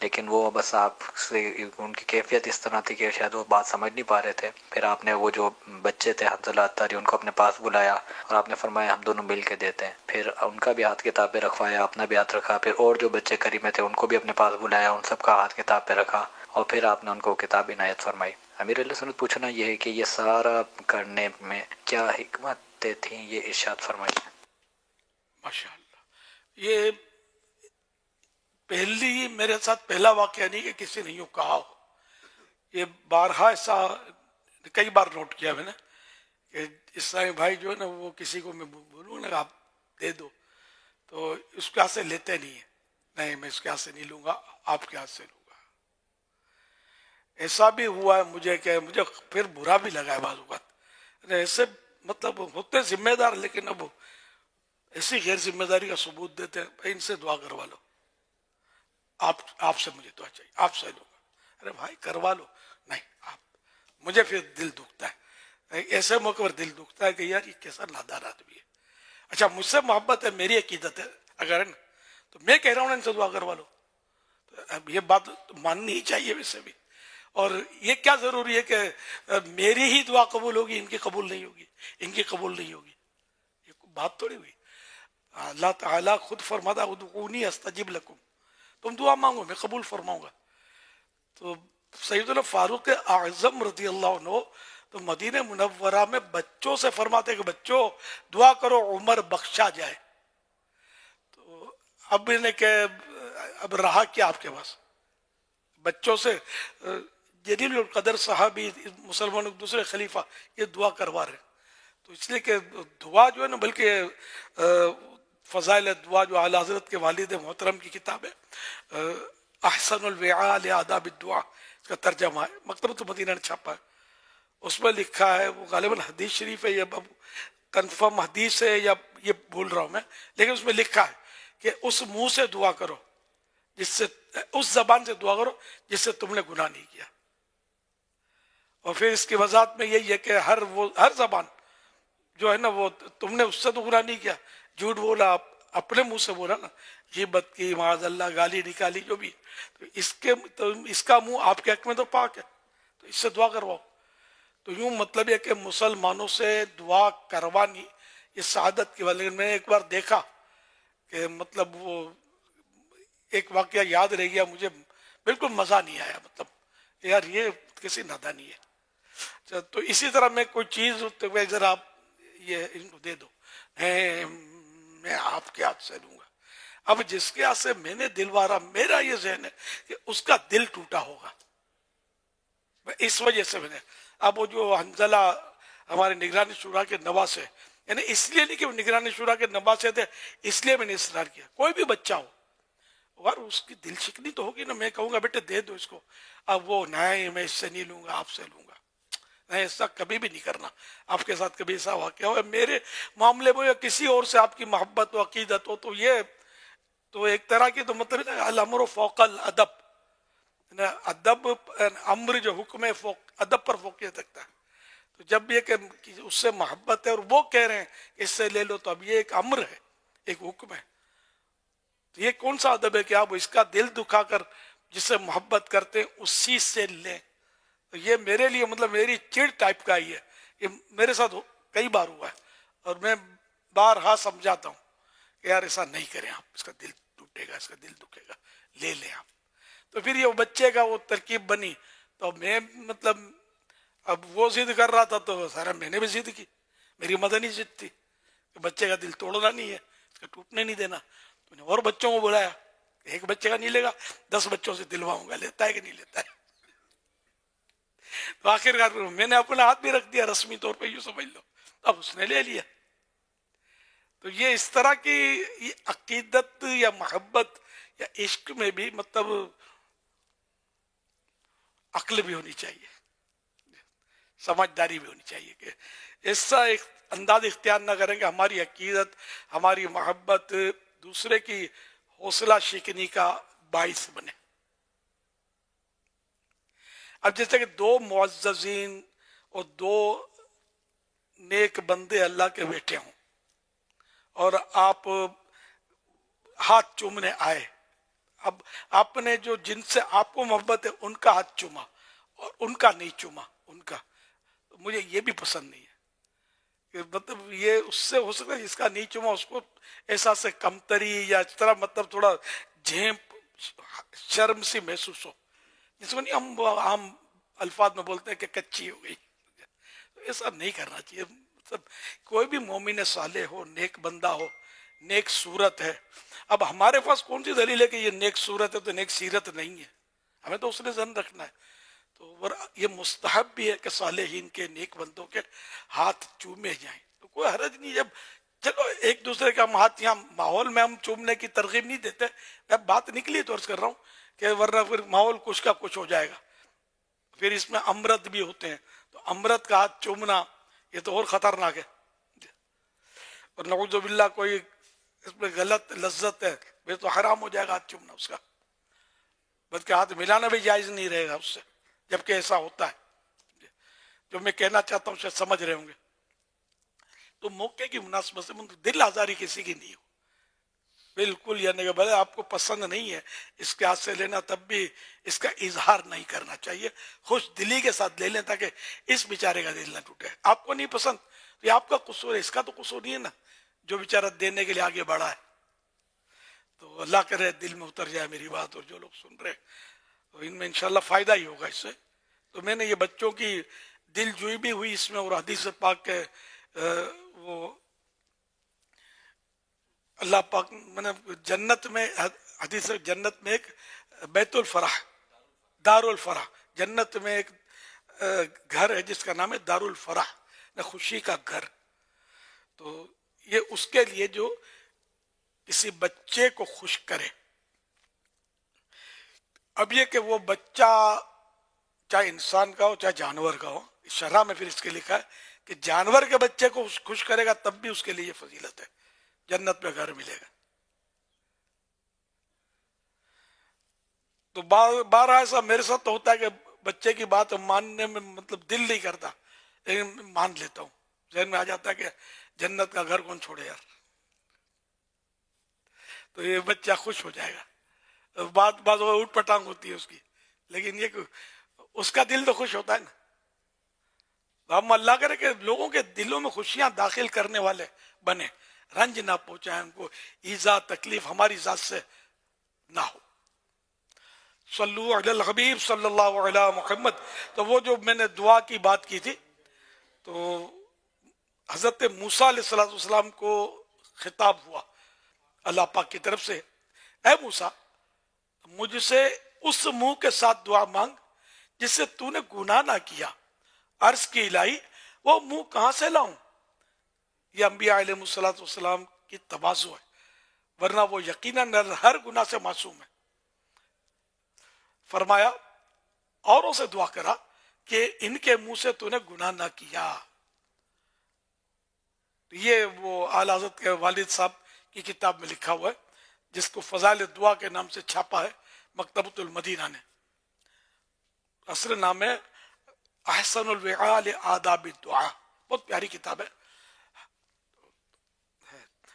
لیکن وہ بس آپ سے ان کی کیفیت اس طرح تھی کہ شاید وہ بات سمجھ نہیں پا رہے تھے. پھر آپ نے وہ جو بچے تھے حنظلہ اتاری ان کو اپنے پاس بلایا اور آپ نے فرمایا ہم دونوں مل کے دیتے ہیں. پھر ان کا بھی ہاتھ کتاب پہ رکھوایا, اپنا بھی ہاتھ رکھا. پھر اور جو بچے قریب میں تھے ان کو بھی اپنے پاس بلایا, ان سب کا ہاتھ کتاب پہ رکھا اور پھر آپ نے ان کو کتاب عنایت فرمائی. امیر علیہ سنت پوچھنا یہ ہے کہ یہ سارا کرنے میں کیا حکمتیں تھیں, یہ ارشاد فرمائی. ماشاء اللہ, یہ پہلی میرے ساتھ پہلا واقعہ نہیں کہ کسی نے یوں کہا ہو. یہ بارہا ایسا کئی بار نوٹ کیا میں نے کہ اسلامی بھائی جو ہے نا وہ کسی کو میں بولوں نا آپ دے دو تو اس کے ہاتھ سے لیتے نہیں ہیں. نہیں میں اس کے ہاتھ سے نہیں لوں گا, آپ کے ہاتھ سے لوں گا. ایسا بھی ہوا ہے مجھے کہ مجھے پھر برا بھی لگا ہے بعض اوقات. ایسے مطلب ہوتے ذمہ دار لیکن اب ایسی غیر ذمہ داری کا ثبوت دیتے ہیں, بھائی ان سے دعا کروا لو, آپ سے مجھے دعا چاہیے, آپ سے لوں گا. ارے بھائی کروا لو. نہیں آپ, مجھے پھر دل دکھتا ہے, ایسے موقع پر دل دکھتا ہے کہ یار یہ کیسا نادان آدمی ہے. اچھا مجھ سے محبت ہے, میری عقیدت ہے اگر ہے نا, تو میں کہہ رہا ہوں نا ان سے دعا کروا لو. اب یہ بات ماننی ہی چاہیے ویسے بھی. اور یہ کیا ضروری ہے کہ میری ہی دعا قبول ہوگی, ان کی قبول نہیں ہوگی, ان کی قبول نہیں ہوگی, یہ بات تھوڑی ہوئی. اللہ تعالیٰ خود فرماتا ادعونی استجب لکم, تم دعا مانگو میں قبول فرماؤں گا. تو سیدنا فاروق اعظم رضی اللہ عنہ تو مدینہ منورہ میں بچوں سے فرماتے کہ بچوں دعا کرو عمر بخشا جائے. تو اب انہیں کہ اب رہا کیا آپ کے پاس, بچوں سے جلیل القدر صحابی مسلمانوں کے دوسرے خلیفہ یہ دعا کروا رہے. تو اس لیے کہ دعا جو ہے نا, بلکہ فضائل دعا جو اعلیٰ حضرت کے والد محترم کی کتاب ہے احسن الوعاء لآداب الدعاء, اس کا ترجمہ ہے, مکتبۃ المدینہ نے چھاپا ہے. اس میں لکھا ہے, وہ غالباً حدیث شریف ہے, یہ کنفرم حدیث ہے یا یہ بھول رہا ہوں میں, لیکن اس میں لکھا ہے کہ اس منہ سے دعا کرو جس سے, اس زبان سے دعا کرو جس سے تم نے گناہ نہیں کیا. اور پھر اس کی وضاحت میں یہی ہے کہ ہر زبان جو ہے نا وہ تم نے اس سے تو گناہ نہیں کیا, جھوٹ بولا اپنے منہ سے بولا نا, غیبت کی, معاذ اللہ گالی نکالی, جو بھی, تو اس کا منہ آپ کے حق میں تو پاک ہے, تو اس سے دعا کرواؤ. تو یوں مطلب یہ کہ مسلمانوں سے دعا کروانی یہ سعادت کی وجہ. لیکن میں نے ایک بار دیکھا کہ مطلب وہ ایک واقعہ یاد رہ گیا مجھے, بالکل مزہ نہیں آیا, مطلب یار یہ کسی نادانی ہے. تو اسی طرح میں کوئی چیز ذرا آپ یہ ان کو دے دو, میں آپ کے ہاتھ سے لوں گا. اب جس کے ہاتھ سے میں نے دلوارا, میرا یہ ذہن ہے کہ اس کا دل ٹوٹا ہوگا, اس وجہ سے میں نے. اب وہ جو حنظلہ ہمارے نگرانی شورا کے نواز ہے, یعنی اس لیے نہیں کہ وہ نگرانی شورا کے نواز تھے اس لیے میں نے اصرار کیا. کوئی بھی بچہ ہو اور اس کی دل شکنی تو ہوگی نا, میں کہوں گا بیٹے دے دو اس کو, اب وہ نہیں میں اس سے نہیں لوں گا, آپ سے لوں گا. نہیں, ایسا کبھی بھی نہیں کرنا. آپ کے ساتھ کبھی ایسا واقعہ ہو میرے معاملے میں یا کسی اور سے آپ کی محبت و عقیدت ہو, تو یہ تو ایک طرح کی تو مطلب الامر فوق الادب, ادب امر جو حکم ہے ادب پر فوقیت رکھتا ہے. تو جب یہ کہ اس سے محبت ہے اور وہ کہہ رہے ہیں اس سے لے لو, تو اب یہ ایک امر ہے, ایک حکم ہے. تو یہ کون سا ادب ہے کہ آپ اس کا دل دکھا کر جس سے محبت کرتے ہیں اسی سے لیں. تو یہ میرے لیے مطلب میری چڑ ٹائپ کا ہی ہے, یہ میرے ساتھ کئی بار ہوا ہے اور میں بارہا سمجھاتا ہوں کہ یار ایسا نہیں کریں آپ, اس کا دل ٹوٹے گا, اس کا دل دکھے گا, لے لیں آپ. تو پھر یہ بچے کا وہ ترکیب بنی, تو میں مطلب اب وہ ضد کر رہا تھا تو سارا میں نے بھی ضد کی, میری مدنی ضد تھی کہ بچے کا دل توڑنا نہیں ہے, اس کا ٹوٹنے نہیں دینا. تو نے اور بچوں کو بلایا, ایک بچے کا نہیں لے گا 10 بچوں سے دلواؤں گا, لیتا ہے کہ نہیں لیتا ہے. تو آخر کار میں نے اپنا ہاتھ بھی رکھ دیا رسمی طور پہ, یوں سمجھ لو, اب اس نے لے لیا. تو یہ اس طرح کی عقیدت یا محبت یا عشق میں بھی مطلب عقل بھی ہونی چاہیے, سمجھداری بھی ہونی چاہیے کہ ایسا ایک انداز اختیار نہ کریں کہ ہماری عقیدت, ہماری محبت دوسرے کی حوصلہ شکنی کا باعث بنے. اب جیسے کہ 2 معززین اور 2 نیک بندے اللہ کے بیٹے ہوں اور آپ ہاتھ چومنے آئے, اب آپ نے جو جن سے آپ کو محبت ہے ان کا ہاتھ چوما اور ان کا نہیں چوما ان کا، مجھے یہ بھی پسند نہیں ہے کہ مطلب یہ اس سے ہو سکتا ہے جس کا نہیں چوما اس کو احساس کمتری یا اس طرح مطلب تھوڑا جھیپ شرم سی محسوس ہو، جس کو نہیں ہم عام الفاظ میں بولتے ہیں کہ کچی ہو گئی، ایسا نہیں کرنا چاہیے۔ مطلب کوئی بھی مومن صالح ہو، نیک بندہ ہو، نیک صورت ہے، اب ہمارے پاس کون سی دلیل ہے کہ یہ نیک صورت ہے تو نیک سیرت نہیں ہے؟ ہمیں تو اس نے ظن رکھنا ہے۔ تو یہ مستحب بھی ہے کہ صالحین کے نیک بندوں کے ہاتھ چومے جائیں، تو کوئی حرج نہیں۔ جب چلو ایک دوسرے کا ہم ہاتھ، یہاں ماحول میں ہم چومنے کی ترغیب نہیں دیتے، میں بات نکلی تو عرض کر رہا ہوں کہ ورنہ پھر ماحول کچھ کا کچھ ہو جائے گا، پھر اس میں امرت بھی ہوتے ہیں، تو امرت کا ہاتھ چومنا یہ تو اور خطرناک ہے، اور نعوذ باللہ کوئی اس میں غلط لذت ہے یہ تو حرام ہو جائے گا ہاتھ چومنا اس کا، بلکہ ہاتھ ملانا بھی جائز نہیں رہے گا اس سے، جبکہ ایسا ہوتا ہے۔ جو میں کہنا چاہتا ہوں شاید سمجھ رہے ہوں گے۔ تو موقع کی مناسبت سے دل آزاری کسی کی نہیں ہو، بالکل، یعنی کہ بھلے آپ کو پسند نہیں ہے اس کے ہاتھ سے لینا، تب بھی اس کا اظہار نہیں کرنا چاہیے، خوش دلی کے ساتھ لے لیں تاکہ اس بیچارے کا دل نہ ٹوٹے۔ آپ کو نہیں پسند تو یہ آپ کا قصور ہے، اس کا تو قصور نہیں ہے نا، جو بیچارہ دینے کے لیے آگے بڑھا ہے۔ تو اللہ کرے دل میں اتر جائے میری بات، اور جو لوگ سن رہے تو ان میں انشاءاللہ فائدہ ہی ہوگا اس سے۔ تو میں نے یہ بچوں کی دل جوئی بھی ہوئی اس میں، اور حدیث پاک کے وہ اللہ پاک میں نے جنت میں، حدیث جنت میں ایک بیت الفرح، دار الفرح، جنت میں ایک گھر ہے جس کا نام ہے دار الفرح، خوشی کا گھر۔ تو یہ اس کے لیے جو کسی بچے کو خوش کرے، اب یہ کہ وہ بچہ چاہے انسان کا ہو چاہے جانور کا ہو، شرح میں پھر اس کے لکھا ہے کہ جانور کے بچے کو خوش کرے گا تب بھی اس کے لیے فضیلت ہے، جنت میں گھر ملے گا۔ تو بار ایسا میرے ساتھ تو ہوتا ہے کہ بچے کی بات ماننے میں مطلب دل نہیں کرتا، لیکن مان لیتا ہوں، ذہن میں آ جاتا ہے کہ جنت کا گھر کون چھوڑے یار، تو یہ بچہ خوش ہو جائے گا۔ بات اوٹ پٹانگ ہوتی ہے اس کی، لیکن یہ کہ اس کا دل تو خوش ہوتا ہے نا۔ ہم اللہ کرے کہ لوگوں کے دلوں میں خوشیاں داخل کرنے والے بنے، رنج نہ پہنچائیں ان کو، ایذا تکلیف ہماری ذات سے نہ ہو۔ صلو علی الحبیب صلی اللہ علی محمد۔ تو وہ جو میں نے دعا کی بات کی تھی، تو حضرت موسیٰ علیہ السلام کو خطاب ہوا اللہ پاک کی طرف سے، اے موسیٰ مجھ سے اس منہ کے ساتھ دعا مانگ جس سے تو نے گناہ نہ کیا۔ عرض کی الہی وہ منہ کہاں سے لاؤں؟ یہ انبیاء علیہ السلام کی تواضع ہے، ورنہ وہ یقیناً ہر گناہ سے معصوم ہے۔ فرمایا اوروں سے دعا کرا کہ ان کے منہ سے تو نے گناہ نہ کیا۔ یہ وہ اعلی حضرت کے والد صاحب کی کتاب میں لکھا ہوا ہے، جس کو فضائل دعا کے نام سے چھاپا ہے مکتبۃ المدینہ نے۔ اصل نام ہے احسن الوعاء لآداب الدعاء، بہت پیاری کتاب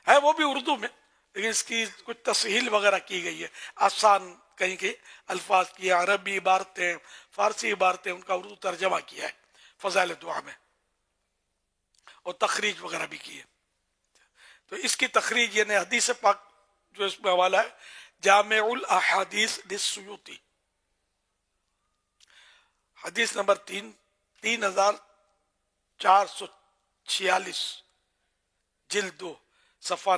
ہے وہ بھی اردو میں، لیکن اس کی کچھ تصحیح وغیرہ کی گئی ہے، آسان کہیں کہ الفاظ کی، عربی عبارتیں، فارسی عبارتیں، ان کا اردو ترجمہ کیا ہے فضائل دعا میں، اور تخریج وغیرہ بھی کی ہے۔ تو اس کی تخریج یعنی حدیث پاک جو اس میں حوالہ ہے جامع الاحادیث للسیوطی، حدیث نمبر 3446، جلد 2، صفحہ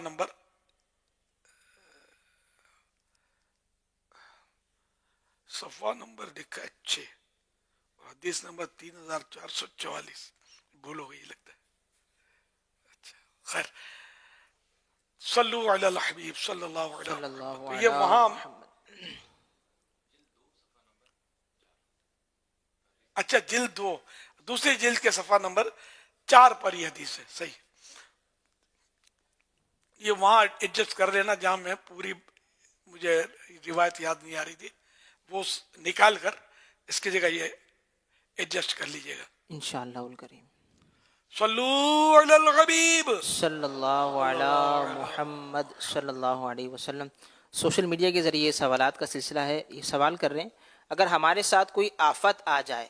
نمبر لکھا ہے 6، حدیث نمبر 3444، بھول ہو گئی لگتا ہے۔ اچھا خیر، صلو علی الحبیب صلی اللہ علیہ وسلم۔ تو یہ وہاں اچھا جلد 2، دوسری جلد کے صفحہ نمبر 4 پر یہ حدیث ہے، صحیح۔ یہ وہاں ایڈجسٹ کر لینا جہاں میں پوری مجھے روایت یاد نہیں آ رہی تھی، وہ نکال کر اس کی جگہ یہ ایڈجسٹ کر لیجئے گا انشاءاللہ الکریم۔ صلو علی الحبیب صلی اللہ علی محمد صلی اللہ علیہ وسلم۔ سوشل میڈیا کے ذریعے سوالات کا سلسلہ ہے. یہ سوال کر رہے ہیں اگر ہمارے ساتھ کوئی آفت آ جائے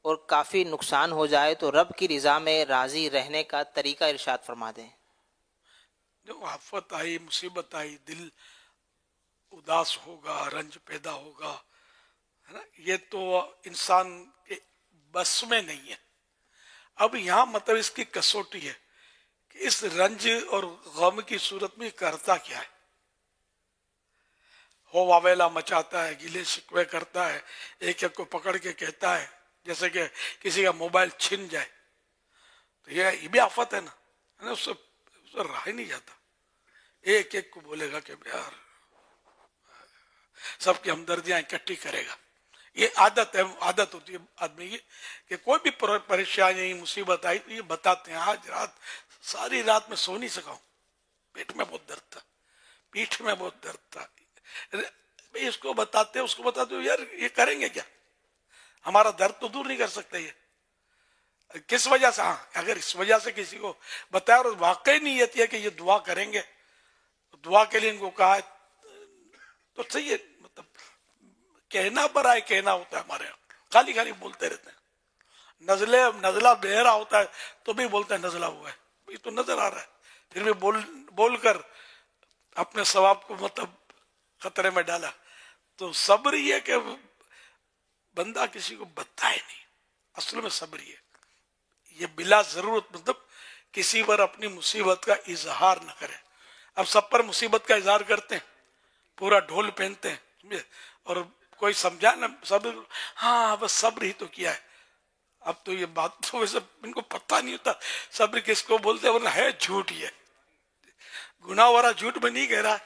اور کافی نقصان ہو جائے تو رب کی رضا میں راضی رہنے کا طریقہ ارشاد فرما دیں. جو آفت آئی، مصیبت آئی، دل اداس ہوگا، رنج پیدا ہوگا، ہے نا، یہ تو انسان کے بس میں نہیں ہے. اب یہاں مطلب اس کی کسوٹی ہے کہ اس رنج اور غم کی صورت میں کرتا کیا ہے. ہو واویلا مچاتا ہے، گلے شکوے کرتا ہے، ایک ایک کو پکڑ کے کہتا ہے جیسے کہ کسی کا موبائل چھن جائے. تو یہ بھی آفت ہے نا، اس سے رہا ہی نہیں جاتا. ایک ایک کو بولے گا کہ یار، سب کی ہمدردیاں اکٹھی کرے گا. یہ عادت ہے، عادت ہوتی ہے آدمی کی کہ کوئی بھی پریشانی مصیبت آئی تو یہ بتاتے ہیں. آج رات ساری رات میں سو نہیں سکا ہوں، پیٹ میں بہت درد تھا، پیٹھ میں بہت درد تھا. اس کو بتاتے اس کو بتاتے یار یہ کریں گے کیا، ہمارا درد تو دور نہیں کر سکتے. یہ کس وجہ سے؟ ہاں اگر اس وجہ سے کسی کو بتایا اور واقعی نیت ہے کہ یہ دعا کریں گے، دعا کے لیے ان کو کہا ہے تو صحیح ہے. مطلب کہنا برائے کہنا ہوتا ہے ہمارے یہاں، خالی خالی بولتے رہتے ہیں. نزلہ بہرا ہوتا ہے تو بھی بولتے ہیں نزلہ ہوا ہے، یہ تو نظر آ رہا ہے، پھر بھی بول کر اپنے ثواب کو مطلب خطرے میں ڈالا. تو صبر یہ کہ بندہ کسی کو بتائے نہیں، اصل میں صبر یہ بلا ضرورت مطلب کسی پر اپنی مصیبت کا اظہار نہ کرے. اب سب پر مصیبت کا اظہار کرتے ہیں، پورا ڈھول پہنتے ہیں، اور کوئی سمجھا نا صبر، ہاں بس صبر ہی تو کیا ہے. اب تو یہ بات تو ویسے ان کو پتہ نہیں ہوتا صبر کس کو بولتے ہیں، ورنہ ہے جھوٹ. یہ گناہ وارا جھوٹ میں نہیں کہہ رہا،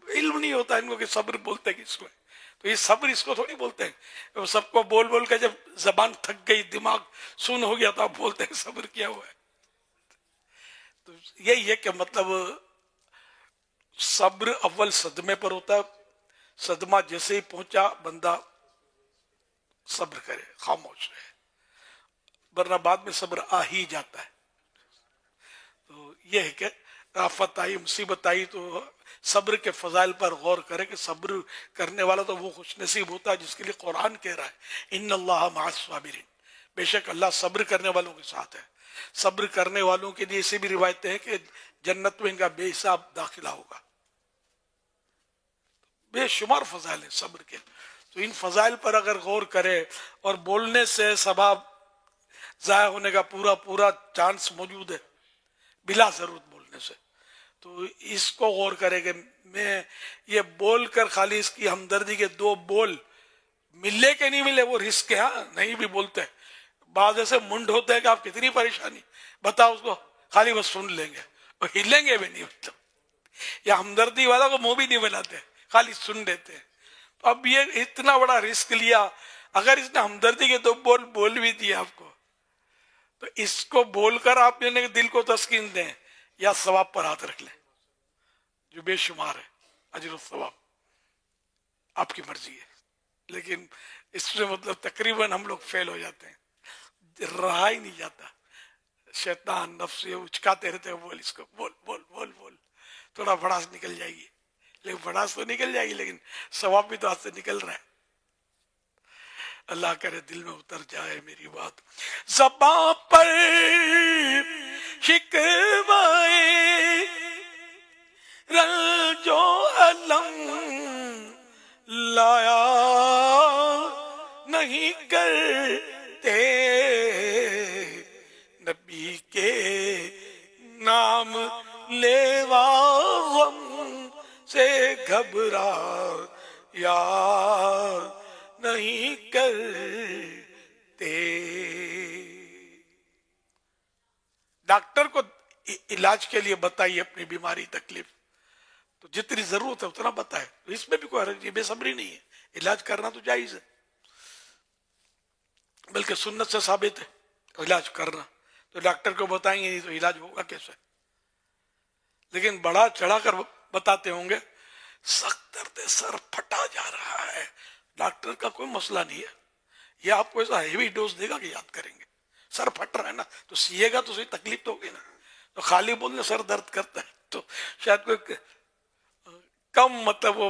علم نہیں ہوتا ان کو کہ صبر بولتے کس کو. تو یہ صبر اس کو تھوڑی بولتے ہیں. سب کو بول بول کے جب زبان تھک گئی، دماغ سن ہو گیا تو آپ بولتے ہیں صبر کیا ہوا ہے. تو یہی ہے کہ مطلب صبر اول صدمے پر ہوتا ہے. صدمہ جیسے ہی پہنچا بندہ صبر کرے، خاموش رہے، ورنہ بعد میں صبر آ ہی جاتا ہے. تو یہ ہے کہ آفت آئی، مصیبت آئی تو صبر کے فضائل پر غور کرے کہ صبر کرنے والا تو وہ خوش نصیب ہوتا ہے جس کے لیے قرآن کہہ رہا ہے ان اللہ مع الصابرین، بے شک اللہ صبر کرنے والوں کے ساتھ ہے. صبر کرنے والوں کے لیے ایسی بھی روایتیں ہیں کہ جنت میں ان کا بے حساب داخلہ ہوگا. بے شمار فضائل ہیں صبر کے. تو ان فضائل پر اگر غور کرے، اور بولنے سے ثواب ضائع ہونے کا پورا چانس موجود ہے بلا ضرورت بولنے سے، تو اس کو غور کرے کہ میں یہ بول کر خالی اس کی ہمدردی کے دو بول ملے کہ نہیں ملے وہ رسک ہے. ہاں نہیں بھی بولتے، بعض ایسے منڈ ہوتے ہیں کہ آپ کتنی پریشانی بتاؤ اس کو، خالی وہ سن لیں گے اور ہلیں گے بھی نہیں. مطلب یا ہمدردی والا کو منہ بھی نہیں بناتے، خالی سن دیتے ہیں. تو اب یہ اتنا بڑا رسک لیا، اگر اس نے ہمدردی کے دو بول بھی دیے آپ کو، تو اس کو بول کر آپ نے دل کو تسکین دیں یا ثواب پر ہاتھ رکھ لیں جو بے شمار ہے. اجر و ثواب آپ کی مرضی ہے، لیکن اس میں مطلب تقریباً ہم لوگ فیل ہو جاتے ہیں، رہا ہی نہیں جاتا. شیطان نفس یہ اچکاتے رہتے ہیں، بول اس کو، بول بول بول بول، تھوڑا بڑاس نکل جائے گی. لیکن بڑاس تو نکل جائے گی لیکن ثواب بھی تو ہاتھ سے نکل رہا ہے. اللہ کرے دل میں اتر جائے میری بات. زباں پر شکوائے رنج و الم لایا نہیں کرتے، نبی کے نام لیوا غم سے گھبرا یار نہیں کرتے. ڈاکٹر کو علاج کے لیے بتائیے اپنی بیماری تکلیف، تو جتنی ضرورت ہے اتنا بتائے. اس میں بھی کوئی حرج بے صبری نہیں ہے، علاج کرنا تو جائز ہے، بلکہ سنت سے ثابت ہے علاج کرنا. تو ڈاکٹر کو بتائیں گے نہیں تو علاج ہوگا کیسے؟ لیکن بڑا چڑھا کر بتاتے ہوں گے سخت درد سر پھٹا جا رہا ہے. ڈاکٹر کا کوئی مسئلہ نہیں ہے، یہ آپ کو ایسا ہیوی ڈوز دے گا کہ یاد کریں گے. سر پھٹ رہا ہے نا تو سیے گا تو صحیح، تکلیف تو ہوگی نا. تو خالی بولنے سر درد کرتا ہے تو شاید کوئی کم مطلب وہ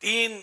3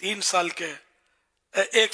1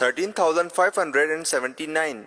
13,579,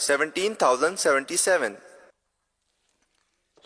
17,077।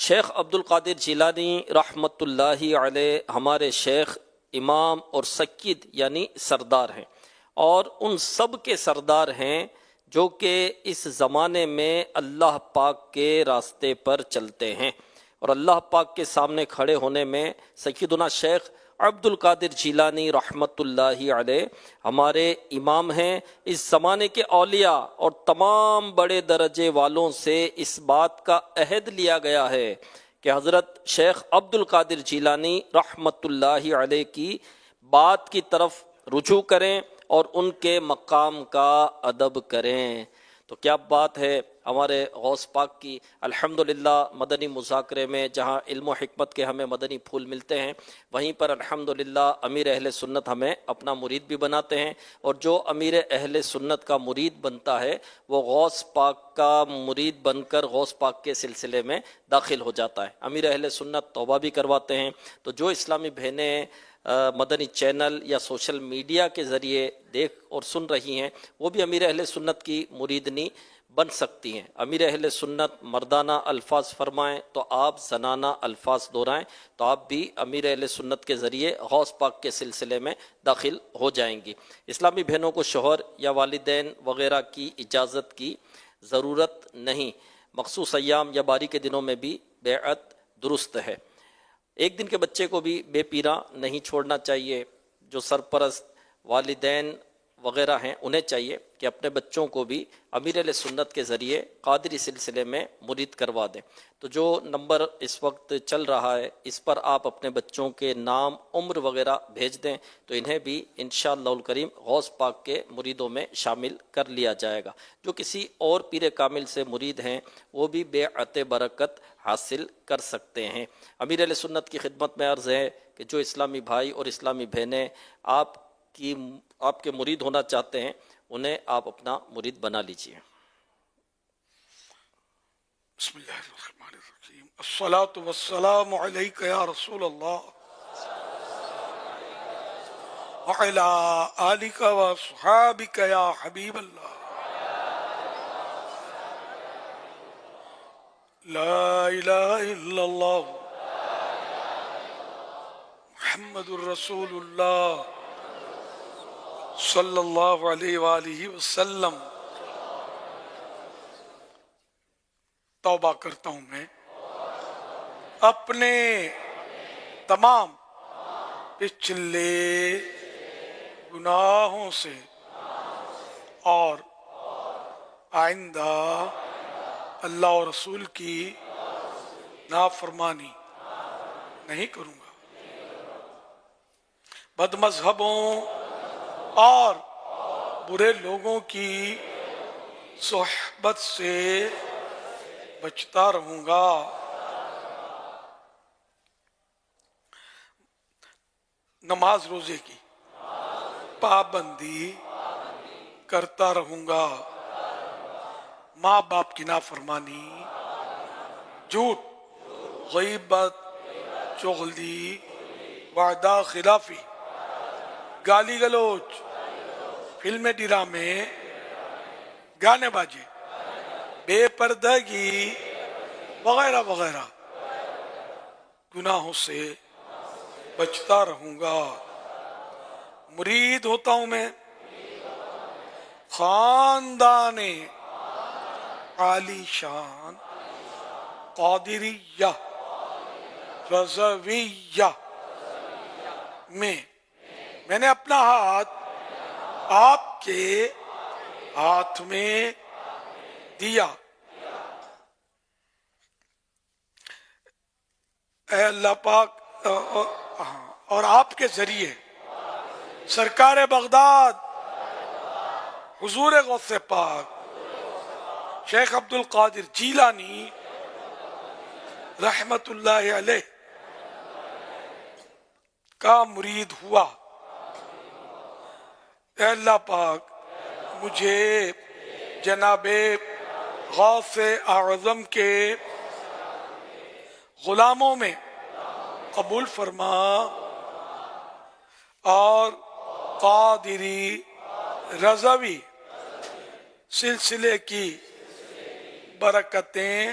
شیخ عبد القادر جیلانی رحمۃ اللہ علیہ ہمارے شیخ، امام اور سید یعنی سردار ہیں، اور ان سب کے سردار ہیں جو کہ اس زمانے میں اللہ پاک کے راستے پر چلتے ہیں، اور اللہ پاک کے سامنے کھڑے ہونے میں سیدنا شیخ عبد القادر جیلانی رحمۃ اللہ علیہ ہمارے امام ہیں۔ اس زمانے کے اولیاء اور تمام بڑے درجے والوں سے اس بات کا عہد لیا گیا ہے کہ حضرت شیخ عبد القادر جیلانی رحمۃ اللہ علیہ کی بات کی طرف رجوع کریں اور ان کے مقام کا ادب کریں۔ تو کیا بات ہے ہمارے غوث پاک کی۔ الحمدللہ مدنی مذاکرے میں جہاں علم و حکمت کے ہمیں مدنی پھول ملتے ہیں، وہیں پر الحمدللہ امیر اہل سنت ہمیں اپنا مرید بھی بناتے ہیں، اور جو امیر اہل سنت کا مرید بنتا ہے وہ غوث پاک کا مرید بن کر غوث پاک کے سلسلے میں داخل ہو جاتا ہے۔ امیر اہل سنت توبہ بھی کرواتے ہیں۔ تو جو اسلامی بہنیں مدنی چینل یا سوشل میڈیا کے ذریعے دیکھ اور سن رہی ہیں، وہ بھی امیر اہل سنت کی مریدنی بن سکتی ہیں۔ امیر اہل سنت مردانہ الفاظ فرمائیں تو آپ زنانہ الفاظ دہرائیں، تو آپ بھی امیر اہل سنت کے ذریعے غوث پاک کے سلسلے میں داخل ہو جائیں گی۔ اسلامی بہنوں کو شوہر یا والدین وغیرہ کی اجازت کی ضرورت نہیں، مخصوص ایام یا باری کے دنوں میں بھی بیعت درست ہے۔ ایک دن کے بچے کو بھی بے پیرا نہیں چھوڑنا چاہیے۔ جو سرپرست والدین وغیرہ ہیں انہیں چاہیے کہ اپنے بچوں کو بھی امیر اہل سنت کے ذریعے قادری سلسلے میں مرید کروا دیں۔ تو جو نمبر اس وقت چل رہا ہے اس پر آپ اپنے بچوں کے نام، عمر وغیرہ بھیج دیں تو انہیں بھی انشاءاللہ الکریم غوث پاک کے مریدوں میں شامل کر لیا جائے گا۔ جو کسی اور پیر کامل سے مرید ہیں وہ بھی بیعت برکت حاصل کر سکتے ہیں۔ امیر اہل سنت کی خدمت میں عرض ہے کہ جو اسلامی بھائی اور اسلامی بہنیں آپ کے مرید ہونا چاہتے ہیں انہیں آپ اپنا مرید بنا لیجئے۔ بسم اللہ الرحمن الرحیم، الصلاۃ والسلام علیک یا رسول اللہ وعلی آلک وصحابک یا حبیب اللہ، لا الہ الا اللہ محمد الرسول اللہ صلی اللہ علیہ وآلہ وسلم۔ توبہ کرتا ہوں میں اپنے تمام پچھلے گناہوں سے اور آئندہ اللہ اور رسول کی نافرمانی نہیں کروں گا، بد مذہبوں اور برے لوگوں کی صحبت سے بچتا رہوں گا، نماز روزے کی پابندی کرتا رہوں گا، ماں باپ کی نافرمانی، جھوٹ، غیبت، چغلی، وعدہ خلافی، گالی گلوچ، فلمیں ڈرامے، گانے باجے، بے پردگی وغیرہ وغیرہ گناہوں سے بچتا رہوں گا۔ مرید ہوتا ہوں میں خاندان عالی شان قادریہ رضویہ میں نے اپنا ہاتھ آپ کے ہاتھ میں دیا۔ اے اللہ پاک اور آپ کے ذریعے سرکار بغداد حضور غوث پاک شیخ عبد القادر جیلانی رحمت اللہ علیہ کا مرید ہوا۔ اے اللہ پاک مجھے جناب غوث اعظم کے غلاموں میں قبول فرما اور قادری رضوی سلسلے کی برکتیں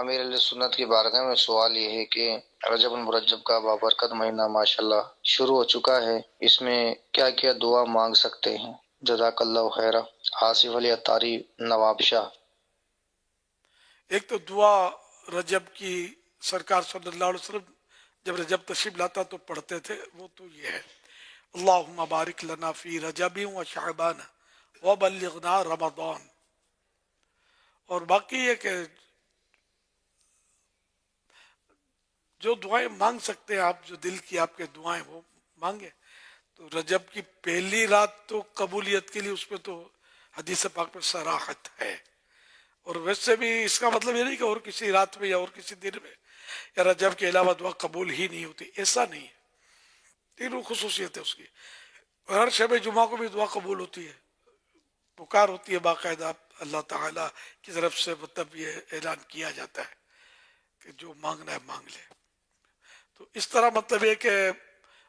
امیر علیہ سنت کی بارگاہ میں سوال یہ ہے کہ رجب المرجب کا بابرکت مہینہ ماشاءاللہ شروع ہو چکا ہے، اس میں کیا کیا دعا مانگ سکتے ہیں؟ جزاک اللہ خیرہ۔ آصف علی اتاری نواب شاہ۔ ایک تو دعا رجب کی سرکار صلی اللہ علیہ وسلم جب رجب تشریف لاتا تو پڑھتے تھے، وہ تو یہ ہے اللہم بارک لنا فی رجب و شعبان و بلغنا رمضان۔ اور باقی یہ کہ جو دعائیں مانگ سکتے ہیں آپ، جو دل کی آپ کے دعائیں وہ مانگے۔ تو رجب کی پہلی رات تو قبولیت کے لیے اس پہ تو حدیث پاک میں صراحت ہے، اور ویسے بھی اس کا مطلب یہ نہیں کہ اور کسی رات میں یا اور کسی دن میں یا رجب کے علاوہ دعا قبول ہی نہیں ہوتی، ایسا نہیں ہے۔ تینوں خصوصیت ہے اس کی۔ اور ہر شب جمعہ کو بھی دعا قبول ہوتی ہے، پکار ہوتی ہے باقاعدہ اللہ تعالیٰ کی طرف سے، مطلب یہ اعلان کیا جاتا ہے کہ جو مانگنا ہے مانگ لے۔ تو اس طرح مطلب یہ کہ،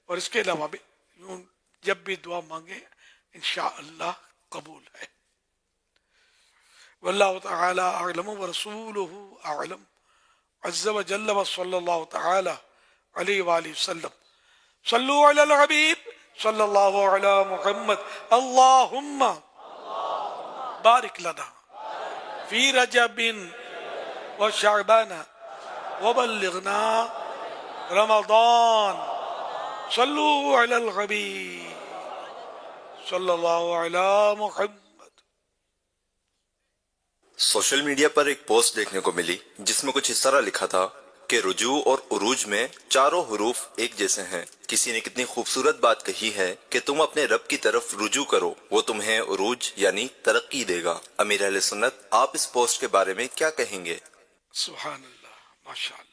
اور اس کے علاوہ بھی یوں جب بھی دعا مانگیں انشاءاللہ قبول ہے۔ واللہ تعالی اعلم ورسولہ اعلم عز وجل وصلی اللہ تعالی علیہ وآلہ وسلم۔ صلو علی الحبیب صلی اللہ علی محمد۔ اللہم بارک لنا فی رجب و شعبان وبلغنا رمضان۔ صلو علی الحبیب صلی اللہ علی محمد۔ سوشل میڈیا پر ایک پوسٹ دیکھنے کو ملی جس میں کچھ اس طرح لکھا تھا کہ رجوع اور عروج میں چاروں حروف ایک جیسے ہیں۔ کسی نے کتنی خوبصورت بات کہی ہے کہ تم اپنے رب کی طرف رجوع کرو، وہ تمہیں عروج یعنی ترقی دے گا۔ امیر اہل سنت، آپ اس پوسٹ کے بارے میں کیا کہیں گے؟ سبحان اللہ، ماشاء اللہ۔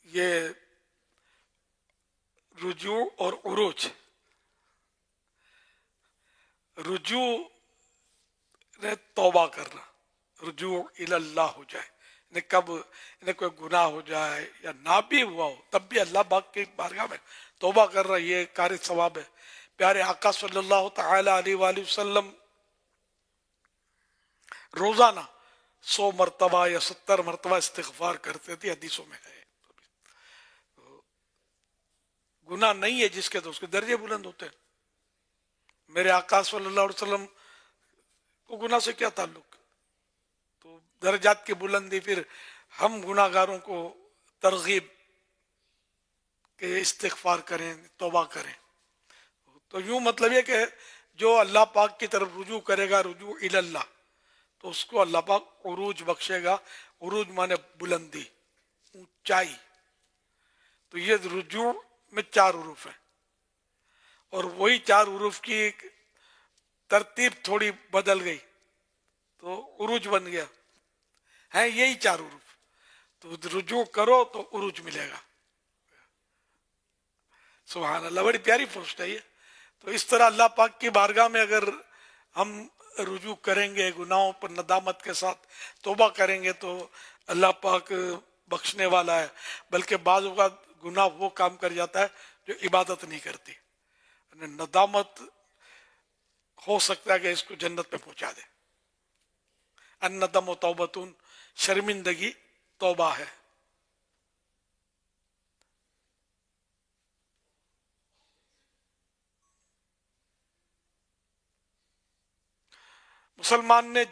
یہ رجوع اور عروج، رجوع نے توبہ کرنا، رجوع الی اللہ ہو جائے، کب انہیں کوئی گناہ ہو جائے یا نہ بھی ہوا ہو تب بھی اللہ پاک کی بارگاہ میں توبہ کر رہا، یہ کار ثواب ہے۔ پیارے آقا صلی اللہ تعالی علیہ وآلہ وسلم روزانہ 100 مرتبہ یا 70 مرتبہ استغفار کرتے تھے، حدیثوں میں ہے۔ گناہ نہیں ہے جس کے تو اس کے درجے بلند ہوتے ہیں۔ میرے آقا صلی اللہ علیہ وسلم کو گناہ سے کیا تعلق؟ تو درجات کی بلندی، پھر ہم گناہ گاروں کو ترغیب کہ استغفار کریں، توبہ کریں۔ تو یوں مطلب یہ کہ جو اللہ پاک کی طرف رجوع کرے گا، رجوع الی اللہ، تو اس کو اللہ پاک عروج بخشے گا۔ عروج مانے بلندی، اونچائی۔ تو یہ رجوع میں 4 حروف ہیں، اور وہی 4 حروف کی ایک ترتیب تھوڑی بدل گئی تو عروج بن گیا، ہیں یہی 4 حروف۔ تو رجوع کرو تو عروج ملے گا۔ سبحان اللہ، بڑی پیاری پوسٹ ہے یہ۔ تو اس طرح اللہ پاک کی بارگاہ میں اگر ہم رجوع کریں گے، گناہوں پر ندامت کے ساتھ توبہ کریں گے، تو اللہ پاک بخشنے والا ہے۔ بلکہ بعض اوقات گناہ وہ کام کر جاتا ہے جو عبادت نہیں کرتی، ندامت ہو سکتا ہے کہ اس کو جنت میں پہنچا دے۔ الندم و توبتون، شرمندگی توبہ ہے۔ مسلمان نے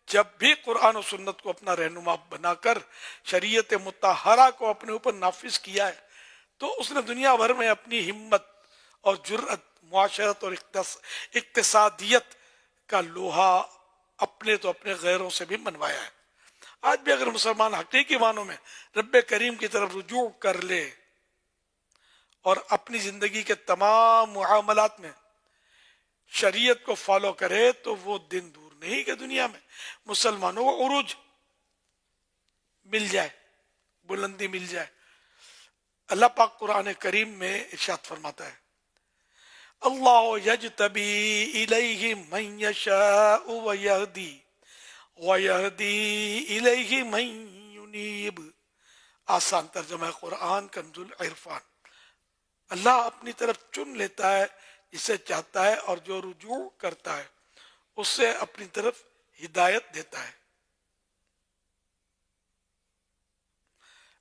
جب بھی قرآن و سنت کو اپنا رہنما بنا کر شریعت مطہرہ کو اپنے اوپر نافذ کیا ہے، تو اس نے دنیا بھر میں اپنی ہمت اور جرأت، معاشرت اور اقتصادیت کا لوہا اپنے تو اپنے غیروں سے بھی منوایا ہے۔ آج بھی اگر مسلمان حقیقی معنوں میں رب کریم کی طرف رجوع کر لے اور اپنی زندگی کے تمام معاملات میں شریعت کو فالو کرے، تو وہ دن دور نہیں کہ دنیا میں مسلمانوں کو عروج مل جائے، بلندی مل جائے۔ اللہ پاک قرآن کریم میں ارشاد فرماتا ہے، اللہ یجتبی الیہ من یشاء ویہدی الیہ من ینیب۔ آسان ترجمہ قرآن کنز العرفان۔ اللہ اپنی طرف چن لیتا ہے جسے چاہتا ہے، اور جو رجوع کرتا ہے اس سے اپنی طرف ہدایت دیتا ہے۔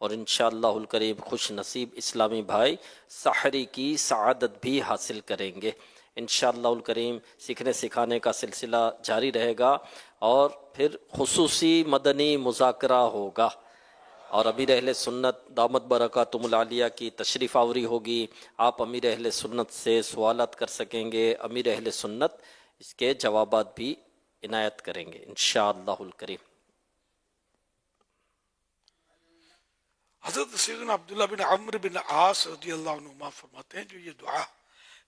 اور انشاءاللہ الکریم خوش نصیب اسلامی بھائی سحری کی سعادت بھی حاصل کریں گے انشاءاللہ الکریم۔ سیکھنے سکھانے کا سلسلہ جاری رہے گا اور پھر خصوصی مدنی مذاکرہ ہوگا، اور امیر اہل سنت دامت برکاتہم العالیہ کی تشریف آوری ہوگی۔ آپ امیر اہل سنت سے سوالات کر سکیں گے، امیر اہل سنت اس کے جوابات بھی عنایت کریں گے انشاءاللہ الکریم۔ حضرت سیدنا عبداللہ بن عمرو بن عاص رضی اللہ عنہما فرماتے ہیں جو یہ دعا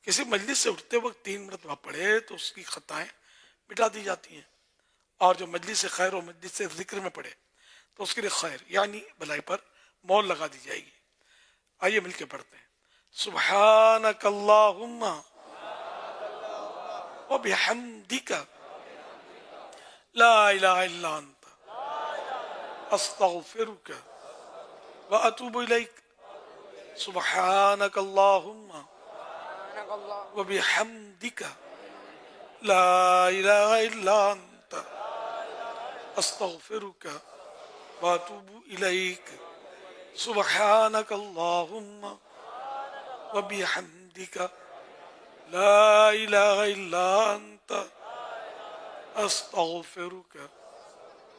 کسی مجلس سے اٹھتے وقت 3 مرتبہ پڑھے تو اس کی خطائیں مٹا دی جاتی ہیں، اور جو مجلس سے خیر و مجلس سے ذکر میں پڑھے تو اس کے لیے خیر یعنی بھلائی پر مول لگا دی جائے گی۔ آئیے مل کے پڑھتے ہیں۔ سبحانک اللہم وبحمدک لا الہ الا انت استغفرک واتوب الیک۔ سبحانک اللہم وبحمدک لا الہ الا انت استغفرک واتوب الیک۔ سبحانک اللہم وبحمدک لا الہ الا انت استغفرک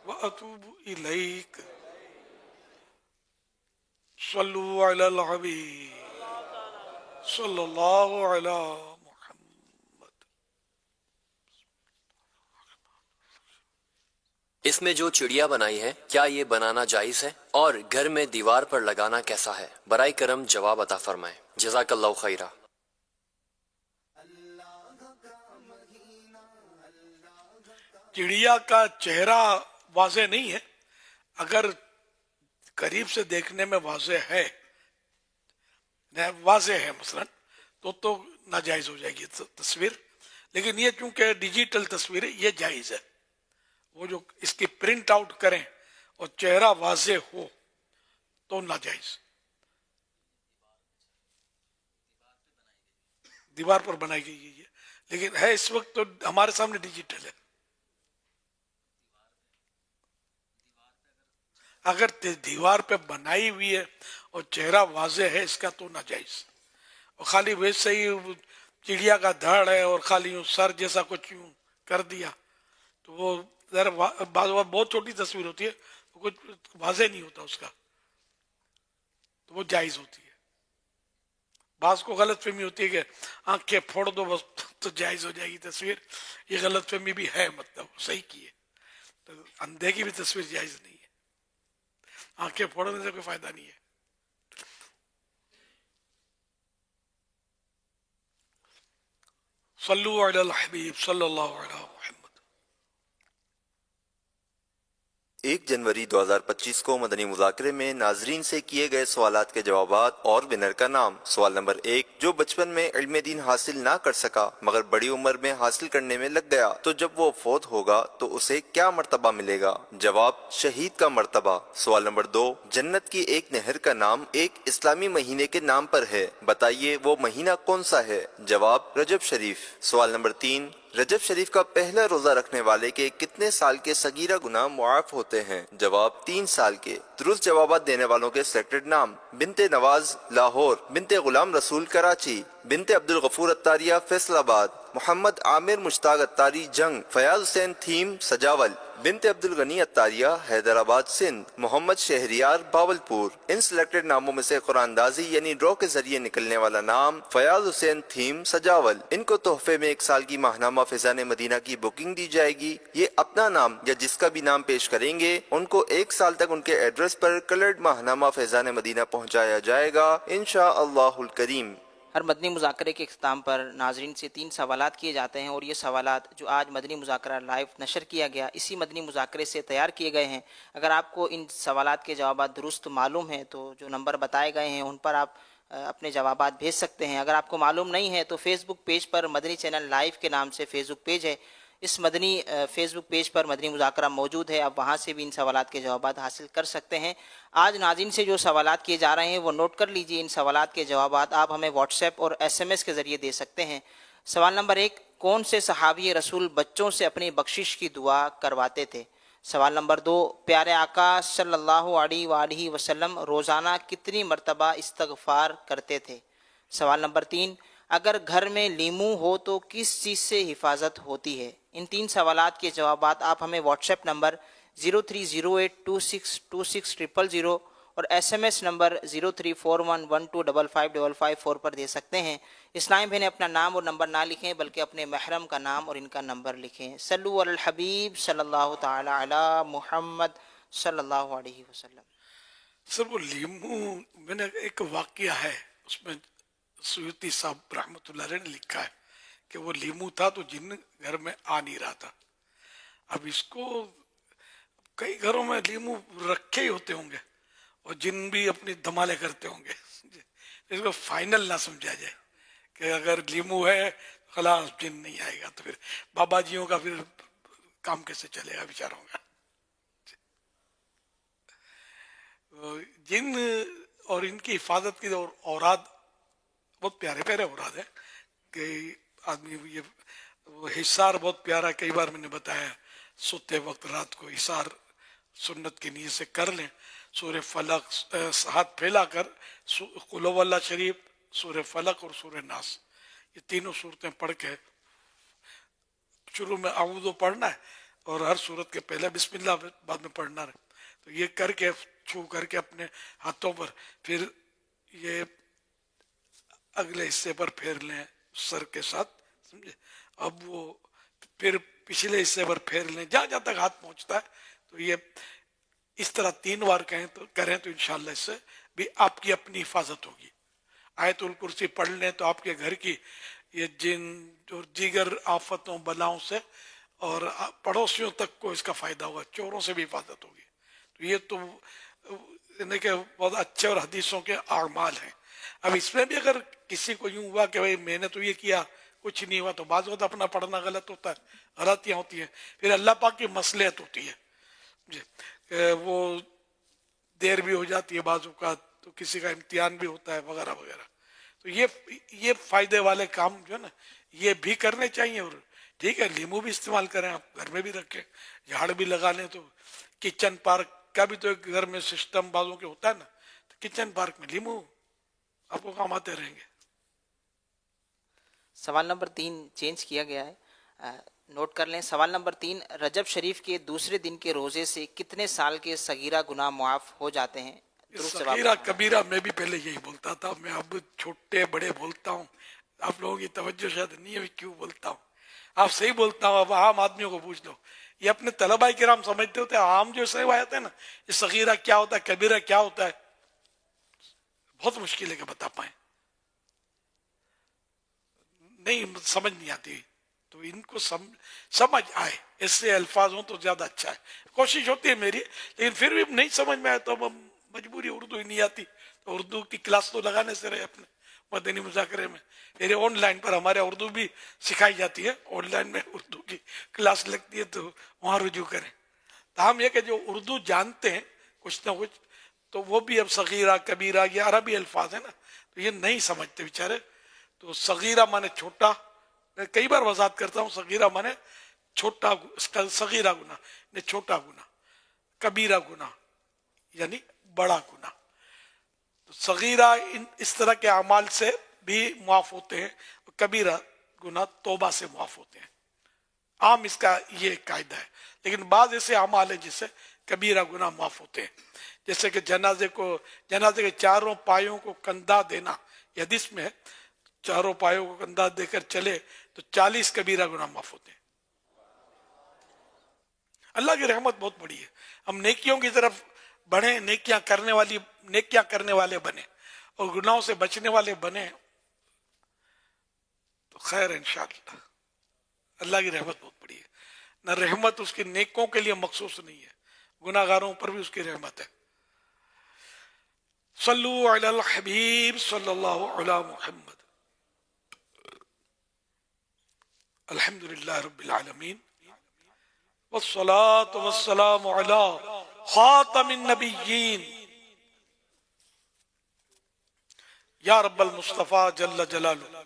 واتوب الیک۔ صلو علی الحبیب صلی اللہ علی اس میں جو چڑیا بنائی ہے کیا یہ بنانا جائز ہے، اور گھر میں دیوار پر لگانا کیسا ہے؟ برائے کرم جواب عطا فرمائیں، جزاک اللہ خیرہ۔ چڑیا کا چہرہ واضح نہیں ہے، اگر قریب سے دیکھنے میں واضح ہے مثلا تو ناجائز ہو جائے گی تصویر، لیکن یہ چونکہ ڈیجیٹل تصویر ہے یہ جائز ہے۔ وہ جو اس کی پرنٹ آؤٹ کریں اور چہرہ واضح ہو تو ناجائز، دیوار پر بنائی گئی ہے، لیکن ہے اس وقت تو ہمارے سامنے ڈیجیٹل ہے۔ اگر دیوار پہ بنائی ہوئی ہے اور چہرہ واضح ہے اس کا تو ناجائز، اور خالی ویسے ہی چڑیا کا دھڑ ہے اور خالی یوں سر جیسا کچھ یوں کر دیا تو وہ ذرا بہت چھوٹی تصویر ہوتی ہے، کچھ واضح نہیں ہوتا اس کا، تو وہ جائز ہوتی ہے۔ بعض کو غلط فہمی ہوتی ہے کہ آنکھیں پھوڑ دو بس تو جائز ہو جائے گی تصویر، یہ غلط فہمی بھی ہے، مطلب صحیح کی ہے، تو اندھے کی بھی تصویر جائز نہیں ہے، آنکھیں پھوڑنے سے کوئی فائدہ نہیں ہے۔ صلو علی الحبیب صلی اللہ علیہ وسلم۔ 1 جنوری 2025 کو مدنی مذاکرے میں ناظرین سے کیے گئے سوالات کے جوابات اور ونر کا نام۔ سوال نمبر 1، جو بچپن میں علم دین حاصل نہ کر سکا مگر بڑی عمر میں حاصل کرنے میں لگ گیا تو جب وہ فوت ہوگا تو اسے کیا مرتبہ ملے گا؟ جواب، شہید کا مرتبہ۔ سوال نمبر 2، جنت کی ایک نہر کا نام ایک اسلامی مہینے کے نام پر ہے، بتائیے وہ مہینہ کون سا ہے؟ جواب، رجب شریف۔ سوال نمبر 3، رجب شریف کا پہلا روزہ رکھنے والے کے کتنے سال کے صغیرہ گناہ معاف ہوتے ہیں؟ جواب، 3 سال کے۔ درست جوابات دینے والوں کے سلیکٹڈ نام: بنت نواز لاہور، بنت غلام رسول کراچی، بنت عبدالغفور اتاریہ فیصل آباد، محمد عامر مشتاق اتاری جنگ، فیاض حسین تھیم سجاول، بنت عبدالغنی اتاریہ حیدرآباد سندھ، محمد شہریار باولپور۔ ان سلیکٹڈ ناموں میں سے قرآن اندازی یعنی ڈرا کے ذریعے نکلنے والا نام فیاض حسین تھیم سجاول۔ ان کو تحفے میں 1 سال کی ماہنامہ فیضان مدینہ کی بکنگ دی جائے گی۔ یہ اپنا نام یا جس کا بھی نام پیش کریں گے ان کو 1 سال تک ان کے ایڈریس پر کلرڈ ماہنامہ فیضان مدینہ پہنچایا جائے گا انشاءاللہ الکریم۔ ہر مدنی مذاکرے کے اختتام پر ناظرین سے 3 سوالات کیے جاتے ہیں، اور یہ سوالات جو آج مدنی مذاکرہ لائیو نشر کیا گیا اسی مدنی مذاکرے سے تیار کیے گئے ہیں۔ اگر آپ کو ان سوالات کے جوابات درست معلوم ہیں تو جو نمبر بتائے گئے ہیں ان پر آپ اپنے جوابات بھیج سکتے ہیں۔ اگر آپ کو معلوم نہیں ہے تو فیس بک پیج پر مدنی چینل لائیو کے نام سے فیس بک پیج ہے، اس مدنی فیس بک پیج پر مدنی مذاکرہ موجود ہے، آپ وہاں سے بھی ان سوالات کے جوابات حاصل کر سکتے ہیں۔ آج ناظرین سے جو سوالات کیے جا رہے ہیں وہ نوٹ کر لیجئے۔ ان سوالات کے جوابات آپ ہمیں واٹس ایپ اور SMS کے ذریعے دے سکتے ہیں۔ سوال نمبر 1، کون سے صحابی رسول بچوں سے اپنی بخشش کی دعا کرواتے تھے؟ سوال نمبر 2، پیارے آقا صلی اللہ علیہ وآلہ وسلم روزانہ کتنی مرتبہ استغفار کرتے تھے؟ سوال نمبر 3، اگر گھر میں لیمو ہو تو کس چیز سے حفاظت ہوتی ہے؟ ان 3 سوالات کے جوابات آپ ہمیں واٹس ایپ نمبر 030826260000 اور SMS نمبر 034112555554 پر دے سکتے ہیں۔ اسلامی بہنیں اپنا نام اور نمبر نہ لکھیں بلکہ اپنے محرم کا نام اور ان کا نمبر لکھیں۔ صلو علی الحبیب صلی اللہ تعالی علی محمد صلی اللہ علیہ وسلم۔ سر وہ لیمو میں نے ایک واقعہ ہے، اس میں سیوطی صاحب رحمۃ اللہ علیہ نے لکھا ہے کہ وہ لیمو تھا تو جن گھر میں آ نہیں رہا تھا۔ اب اس کو کئی گھروں میں لیمو رکھے ہی ہوتے ہوں گے اور جن بھی اپنی دھمالے کرتے ہوں گے، اس کو فائنل نہ سمجھا جائے کہ اگر لیمو ہے خلاص جن نہیں آئے گا، تو پھر بابا جیوں کا پھر کام کیسے چلے گا بیچاروں کا۔ جن اور ان کی حفاظت کی اوراد بہت پیارے پیارے اوراد ہیں کہ آدمی یہ حصار بہت پیارا، کئی بار میں نے بتایا، سوتے وقت رات کو حصار سنت کی نیت سے کر لیں، سورہ فلق ہاتھ پھیلا کر قل هو اللہ شریف، سورہ فلق اور سورہ ناس، یہ تینوں صورتیں پڑھ کے شروع میں اعوذ پڑھنا ہے اور ہر صورت کے پہلے بسم اللہ بعد میں پڑھنا ہے، تو یہ کر کے چھو کر کے اپنے ہاتھوں پر پھر یہ اگلے حصے پر پھیر لیں سر کے ساتھ، سمجھے؟ اب وہ پھر پچھلے حصے پر پھیر لیں جہاں جہاں تک ہاتھ پہنچتا ہے، تو یہ اس طرح 3 بار کریں تو انشاءاللہ اس سے بھی آپ کی اپنی حفاظت ہوگی۔ آیت الکرسی پڑھ لیں تو آپ کے گھر کی یہ جن اور دیگر آفتوں بلاؤں سے اور پڑوسیوں تک کو اس کا فائدہ ہوگا، چوروں سے بھی حفاظت ہوگی۔ تو یہ تو یعنی کہ بہت اچھے اور حدیثوں کے اعمال ہیں۔ اب اس میں بھی اگر کسی کو یوں ہوا کہ بھائی میں نے تو یہ کیا کچھ نہیں ہوا، تو بعض وقت اپنا پڑھنا غلط ہوتا ہے، غلطیاں ہوتی ہیں، پھر اللہ پاک کی مصلحت ہوتی ہے جی، وہ دیر بھی ہو جاتی ہے بعض اوقات، تو کسی کا امتحان بھی ہوتا ہے وغیرہ وغیرہ، تو یہ فائدے والے کام جو ہے نا یہ بھی کرنے چاہیے۔ اور ٹھیک ہے لیمو بھی استعمال کریں، آپ گھر میں بھی رکھیں، جھاڑ بھی لگا لیں، تو کچن پارک کا بھی تو ایک گھر میں سسٹم بعضوں کے ہوتا ہے نا، تو کچن پارک میں لیمو آپ کو کام آتے رہیں گے۔ سوال نمبر 3 چینج کیا گیا ہے، نوٹ کر لیں۔ سوال نمبر 3، رجب شریف کے دوسرے دن کے روزے سے کتنے سال کے صغیرہ گناہ معاف ہو جاتے ہیں؟ صغیرہ کبیرہ میں بھی پہلے یہی بولتا تھا، میں اب چھوٹے بڑے بولتا ہوں، آپ لوگوں کی توجہ شاید نہیں ہے کیوں بولتا ہوں، آپ صحیح بولتا ہوں۔ اب عام آدمیوں کو پوچھ لو، یہ اپنے طلباء کرام سمجھتے ہوتے ہیں، عام جو روایت ہے نا یہ صغیرہ کیا ہوتا ہے کبیرہ کیا ہوتا ہے، بہت مشکل ہے کہ بتا پائیں، نہیں سمجھ نہیں آتی، تو ان کو سمجھ آئے ایسے الفاظ ہوں تو زیادہ اچھا ہے۔ کوشش ہوتی ہے میری، لیکن پھر بھی نہیں سمجھ میں آئے تو مجبوری، اردو ہی نہیں آتی تو اردو کی کلاس تو لگانے سے رہے اپنے مدنی مذاکرے میں، پھر آن لائن پر ہمارے اردو بھی سکھائی جاتی ہے، آن لائن میں اردو کی کلاس لگتی ہے تو وہاں رجوع کریں۔ تاہم یہ کہ جو اردو جانتے ہیں کچھ نہ کچھ، تو وہ بھی اب صغیرہ کبیرہ یہ عربی الفاظ ہیں نا، تو یہ نہیں سمجھتے بیچارے۔ تو صغیرہ مانے چھوٹا، میں کئی بار وضاحت کرتا ہوں، صغیرہ مانے چھوٹا، صغیرہ گناہ یعنی چھوٹا گناہ، کبیرہ گناہ یعنی بڑا گناہ۔ تو صغیرہ اس طرح کے اعمال سے بھی معاف ہوتے ہیں، کبیرہ گناہ توبہ سے معاف ہوتے ہیں، عام اس کا یہ قاعدہ ہے۔ لیکن بعض ایسے اعمال ہیں جس سے کبیرہ گناہ معاف ہوتے ہیں، جیسے کہ جنازے کے 4 پایوں کو کندھا دینا، یہ حدیث میں ہے، 4 پایوں کو کندھا دے کر چلے تو 40 کبیرہ گناہ معاف ہوتے ہیں۔ اللہ کی رحمت بہت بڑی ہے، ہم نیکیوں کی طرف بڑھیں، نیکیاں کرنے والے بنے اور گناہوں سے بچنے والے بنے تو خیر انشاءاللہ۔ اللہ کی رحمت بہت بڑی ہے، نہ رحمت اس کے نیکوں کے لیے مخصوص نہیں ہے، گناہ گاروں پر بھی اس کی رحمت ہے۔ صلو علی الحبیب صلی اللہ علی محمد۔ الحمدللہ رب العالمین والصلاة والسلام علی خاتم النبیین یا رب المصطفیٰ جل جلالہ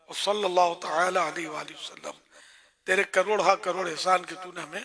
وصلی اللہ تعالی علیہ وآلہ وسلم۔ تیرے کروڑ احسان کے تو نے ہمیں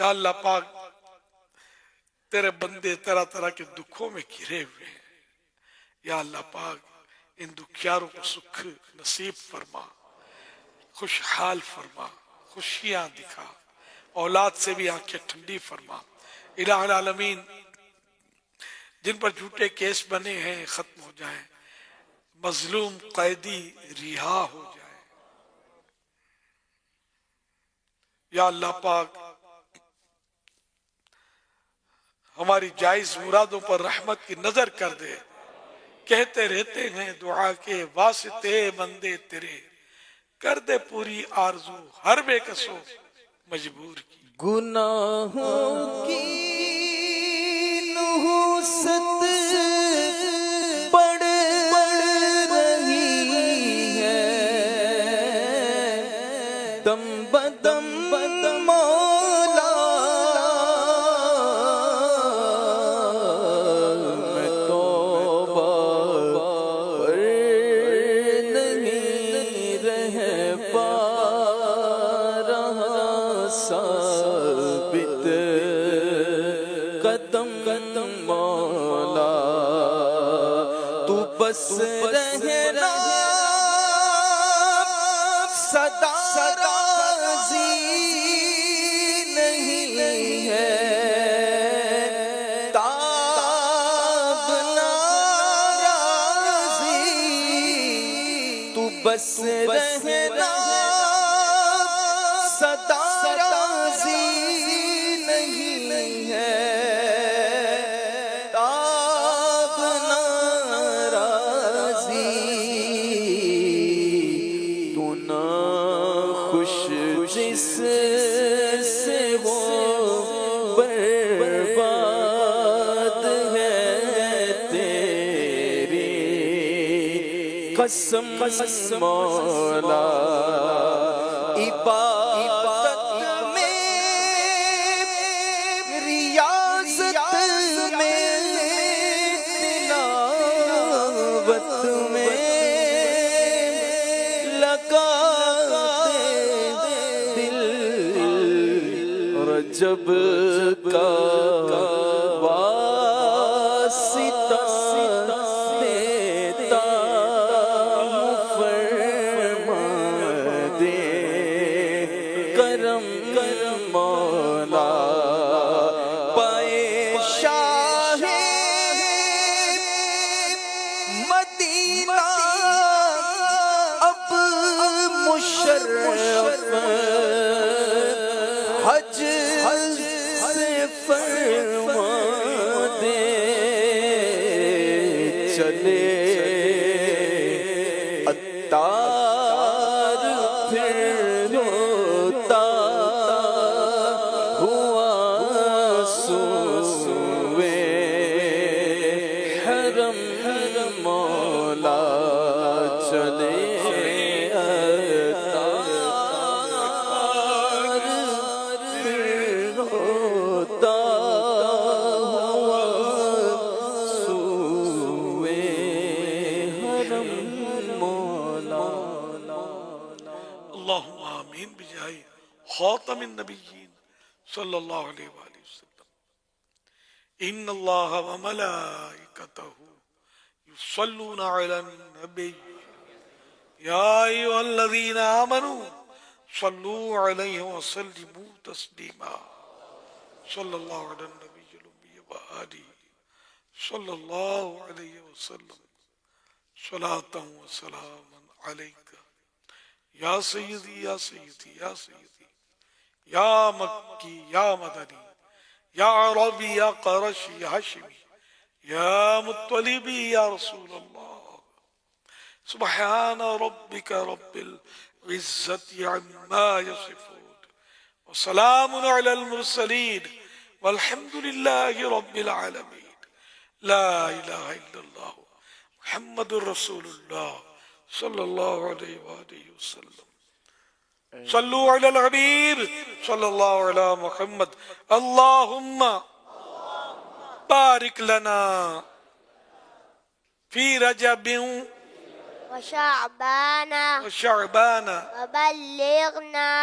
یا اللہ پاک تیرے بندے طرح طرح کے دکھوں میں گھرے ہوئے ہیں، یا اللہ پاک ان دکھیاروں کو سکھ نصیب فرما، خوشحال فرما، خوشیاں دکھا، اولاد سے بھی آنکھیں ٹھنڈی فرما۔ الہ العالمین جن پر جھوٹے کیس بنے ہیں ختم ہو جائیں، مظلوم قیدی رہا ہو جائے۔ یا اللہ پاک ہماری جائز مرادوں پر رحمت کی نظر کر دے۔ کہتے رہتے ہیں دعا کے واسطے بندے تیرے، کر دے پوری آرزو ہر بے کسو مجبور کی۔ گناہوں کی نحوست بڑھ رہی ہے، دم بدم مولا میں توبہ پر نہیں رہ پا رہا ثابت قدم مولا، تو بس رہنا صدا راضی نہیں ہے، تاب ناراضی، تو بس رہنا صدا راضی نہیں ہے، تاب ناراضی، تو نہ خوش جس سے وہ برباد ہے تیری قسم مولا، عبادت میں ریاضت میں تلاوت میں لگا دے دل، رجب کا واسطہ دیتا فرما دے کرم مولا، پائے شاہ مدینہ اب مشرف حج سے فرما دے، چلے عطار پھر روتا ہوا سوئے حرم مولا، چلے عطار پھر روتا ہوا سوئے حرم مولا۔ اللہم آمین بجاہ خاتم النبیین صلی اللہ علیہ وآلہ وسلم۔ ان اللہ وملائکتہ یصلون علی النبی یا ایھا الذین آمنوا صلوا علیہ وسلموا تسلیما، صلی اللہ علی النبی الأمی وآلہ صلی اللہ علیہ وسلم، صلاۃ و سلام علیک یا سیدی یا سیدی یا سیدی، یا مکی یا مدنی، یا عربی یا قرشی یا ہاشمی، یا مطلبی یا رسول اللہ، سبحان ربک رب العزت عما یصفون، وسلام علی المرسلین، والحمد للہ رب العالمین، لا الہ الا اللہ محمد رسول اللہ صلی اللہ علیہ وآلہ وسلم۔ صلو علی الحبیب صلی اللہ علی محمد۔ اللہم بارک لنا فی رجب وشعبان وبلغنا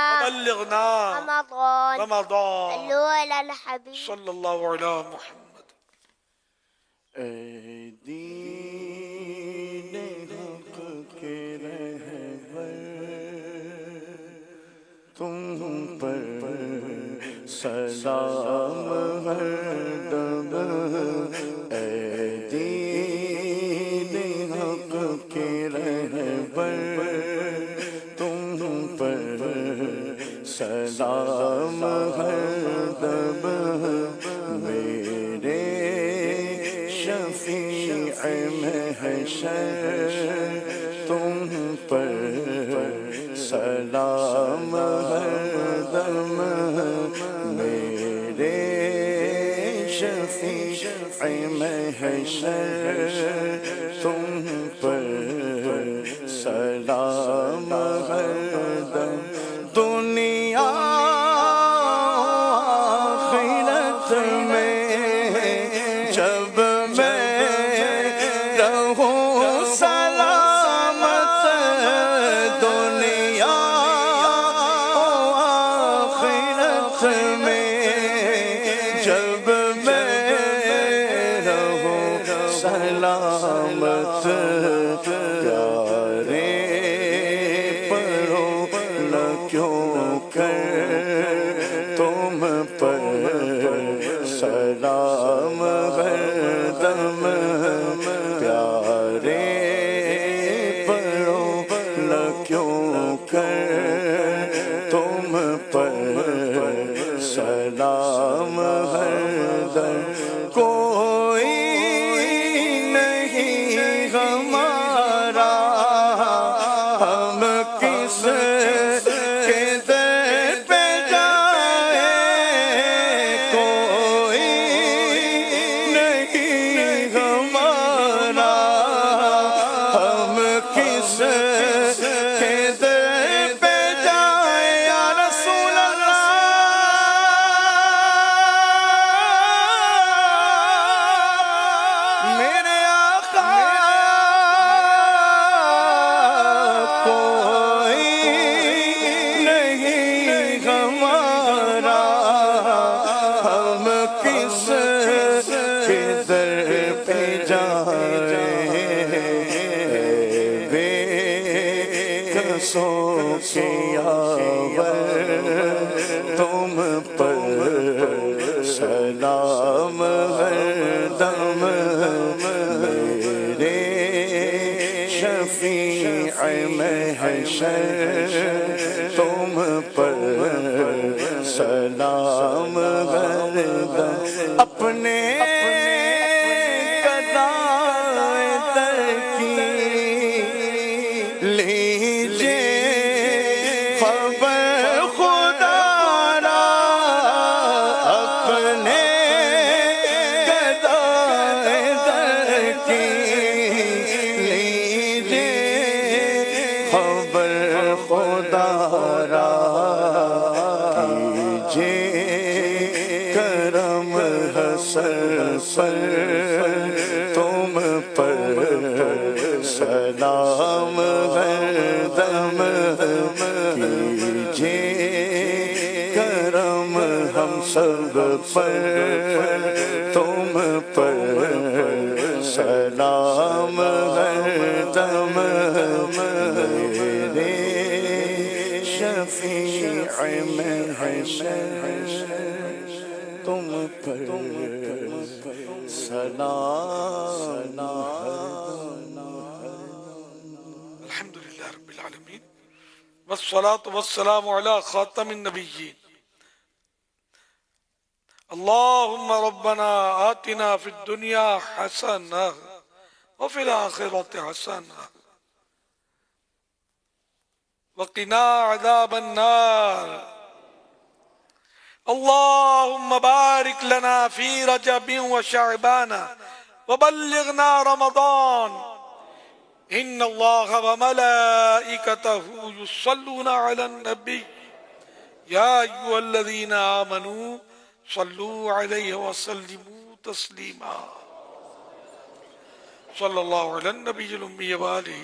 رمضان صلوا على الحبيب صلی اللہ علیہ محمد. اے دین حق کے رہبر تم پر سلام ہر دم. اے دین حق کے رہبر تم پر سلام ہر دم. میرے شفیع محشر تم پر سلام ہر دم. میرے شفیع محشر تم پر سلام ہر دم. دنیا آخرت میں جب میں رہوں سلامت. دنیا آخرت میں جب میں رہوں سلامت. پیارے پڑھو نہ کیوں کر تم پر سلام ہر دم. پیارے پڑھو نہ کیوں کر تم پر سلام ہر دم. کوئی نہیں ہمارا ہم کس کے در پہ جائیں. کوئی نہیں ہمارا ہم کس کے در پہ جائیں. یا رسول اللہ میرے آقا کوئی نہیں ہمارا ہم کس کے در پہ جائیں. بے کسوں کے یاور تم پر سلام ہر دم. میرے شفیع محشر تم پر سلام ہر دم. اپنے قضائے در کی لیجے خبر خدا را. اپنے قضائے در کی لیجے خبر خدا را. کیجے کرم حسن پر تم پر سلام ہر دم. کیجے کرم ہم سب پر تم پر سلام ہر دم. میرے شفیع محشر تم پر سلام. الحمدللہ رب العالمین والصلاة والسلام علی خاتم النبیین. اللہم ربنا آتنا فی الدنیا حسنہ وفی الآخرۃ حسنہ وقنا عذاب النار. اللهم بارك لنا في رجب وشعبان وبلغنا رمضان. إن الله وملائكته يصلون على النبي يا أيها الذين آمنوا صلوا عليه وسلموا تسليما. صلى الله على النبي الأمي وآله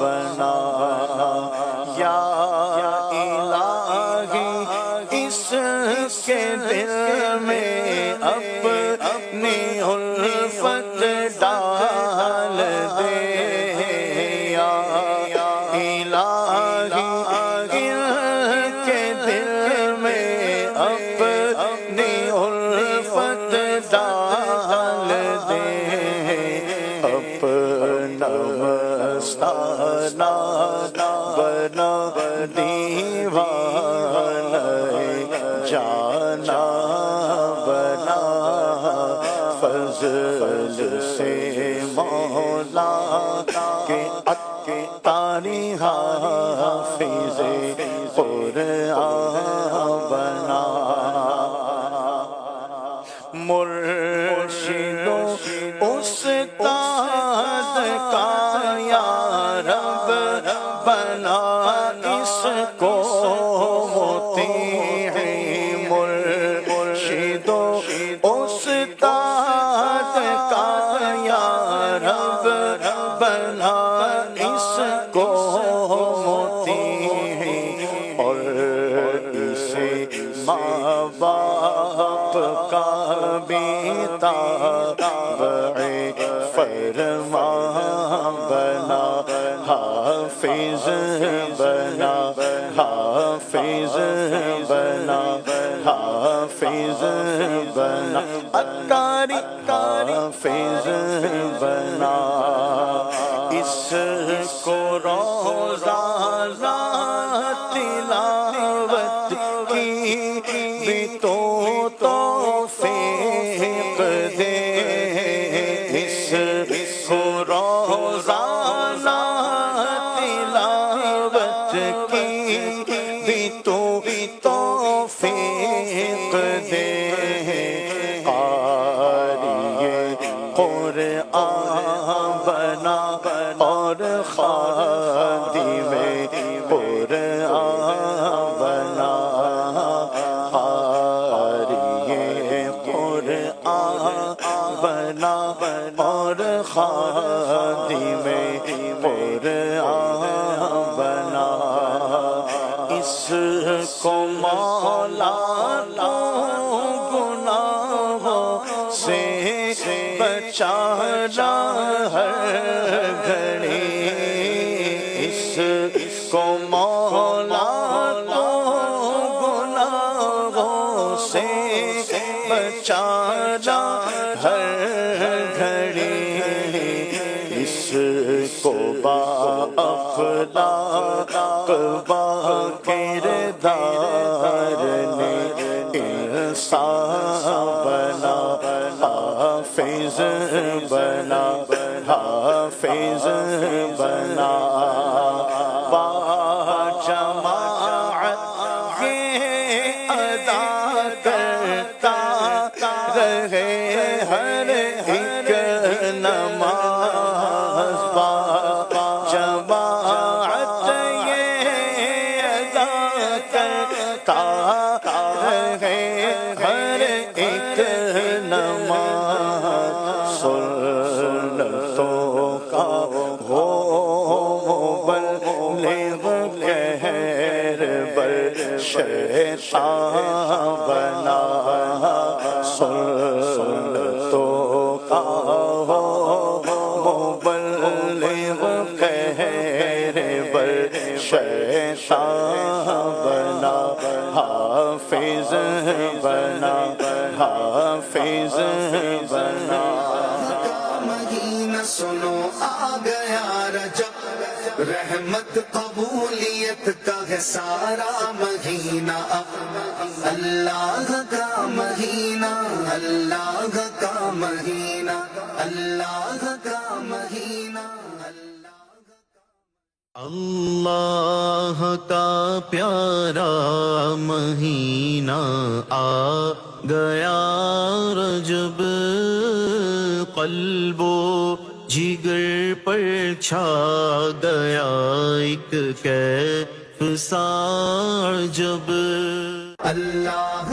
بنا یا الہی اس کے دل میں اپنی الفت ڈال دے یا الہی ان کے دل میں اپنی الفت ڈال دے اپنا مستانہ بنا دیوانہ جانا بنا فضل سے مولا کے اتاری حافظ قرآن بنا مرشد استاد کا یا رب بنا اس کو مطیع مرشد استاد کا یا رب بنا اس کو مطیع اور اسے ماں باپ کا بھی تابع فرمان بنا حافظ بنا حافظ بنا حافظ بنا اتاری حافظ بنا اس کو روزہ تلاوت کی بھی تو توفیق دے اس کو روزہ تلاوت کی بھی تو توفیق دے قاری قرآن بنا اور خادم قرآن بنا قاری قرآن بنا اور خادم قرآن بنا اس کو مولا تو گناہوں سے بچانا ہر گھڑی اس کو مولا تو گناہوں سے بچانا ہر گھڑی اس کو با اخلاق با کردار نے انسان بنا حافظ بنا حافظ بنا با جماعت یہ ادا کرتا رہے ہر ایک نماز با جماعت یہ ادا کرتا رہے ہر ایک نماز سنتوں کا ہو مبلغ کہر بر شیطان بنا سنتوں کا ہو مبلغ کہر بر شیطان بنا حافظ بنا حافظ بنا مہینہ سنو آ گیا رجب رحمت قبولیت کا ہے سارا مہینہ اللہ کا مہینہ اللہ کا مہینہ اللہ کا مہینہ اللہ کا پیارا مہینہ آ گیا رجب قلب و جگر پر چھا گیا ایک کیف سا عجب اللہ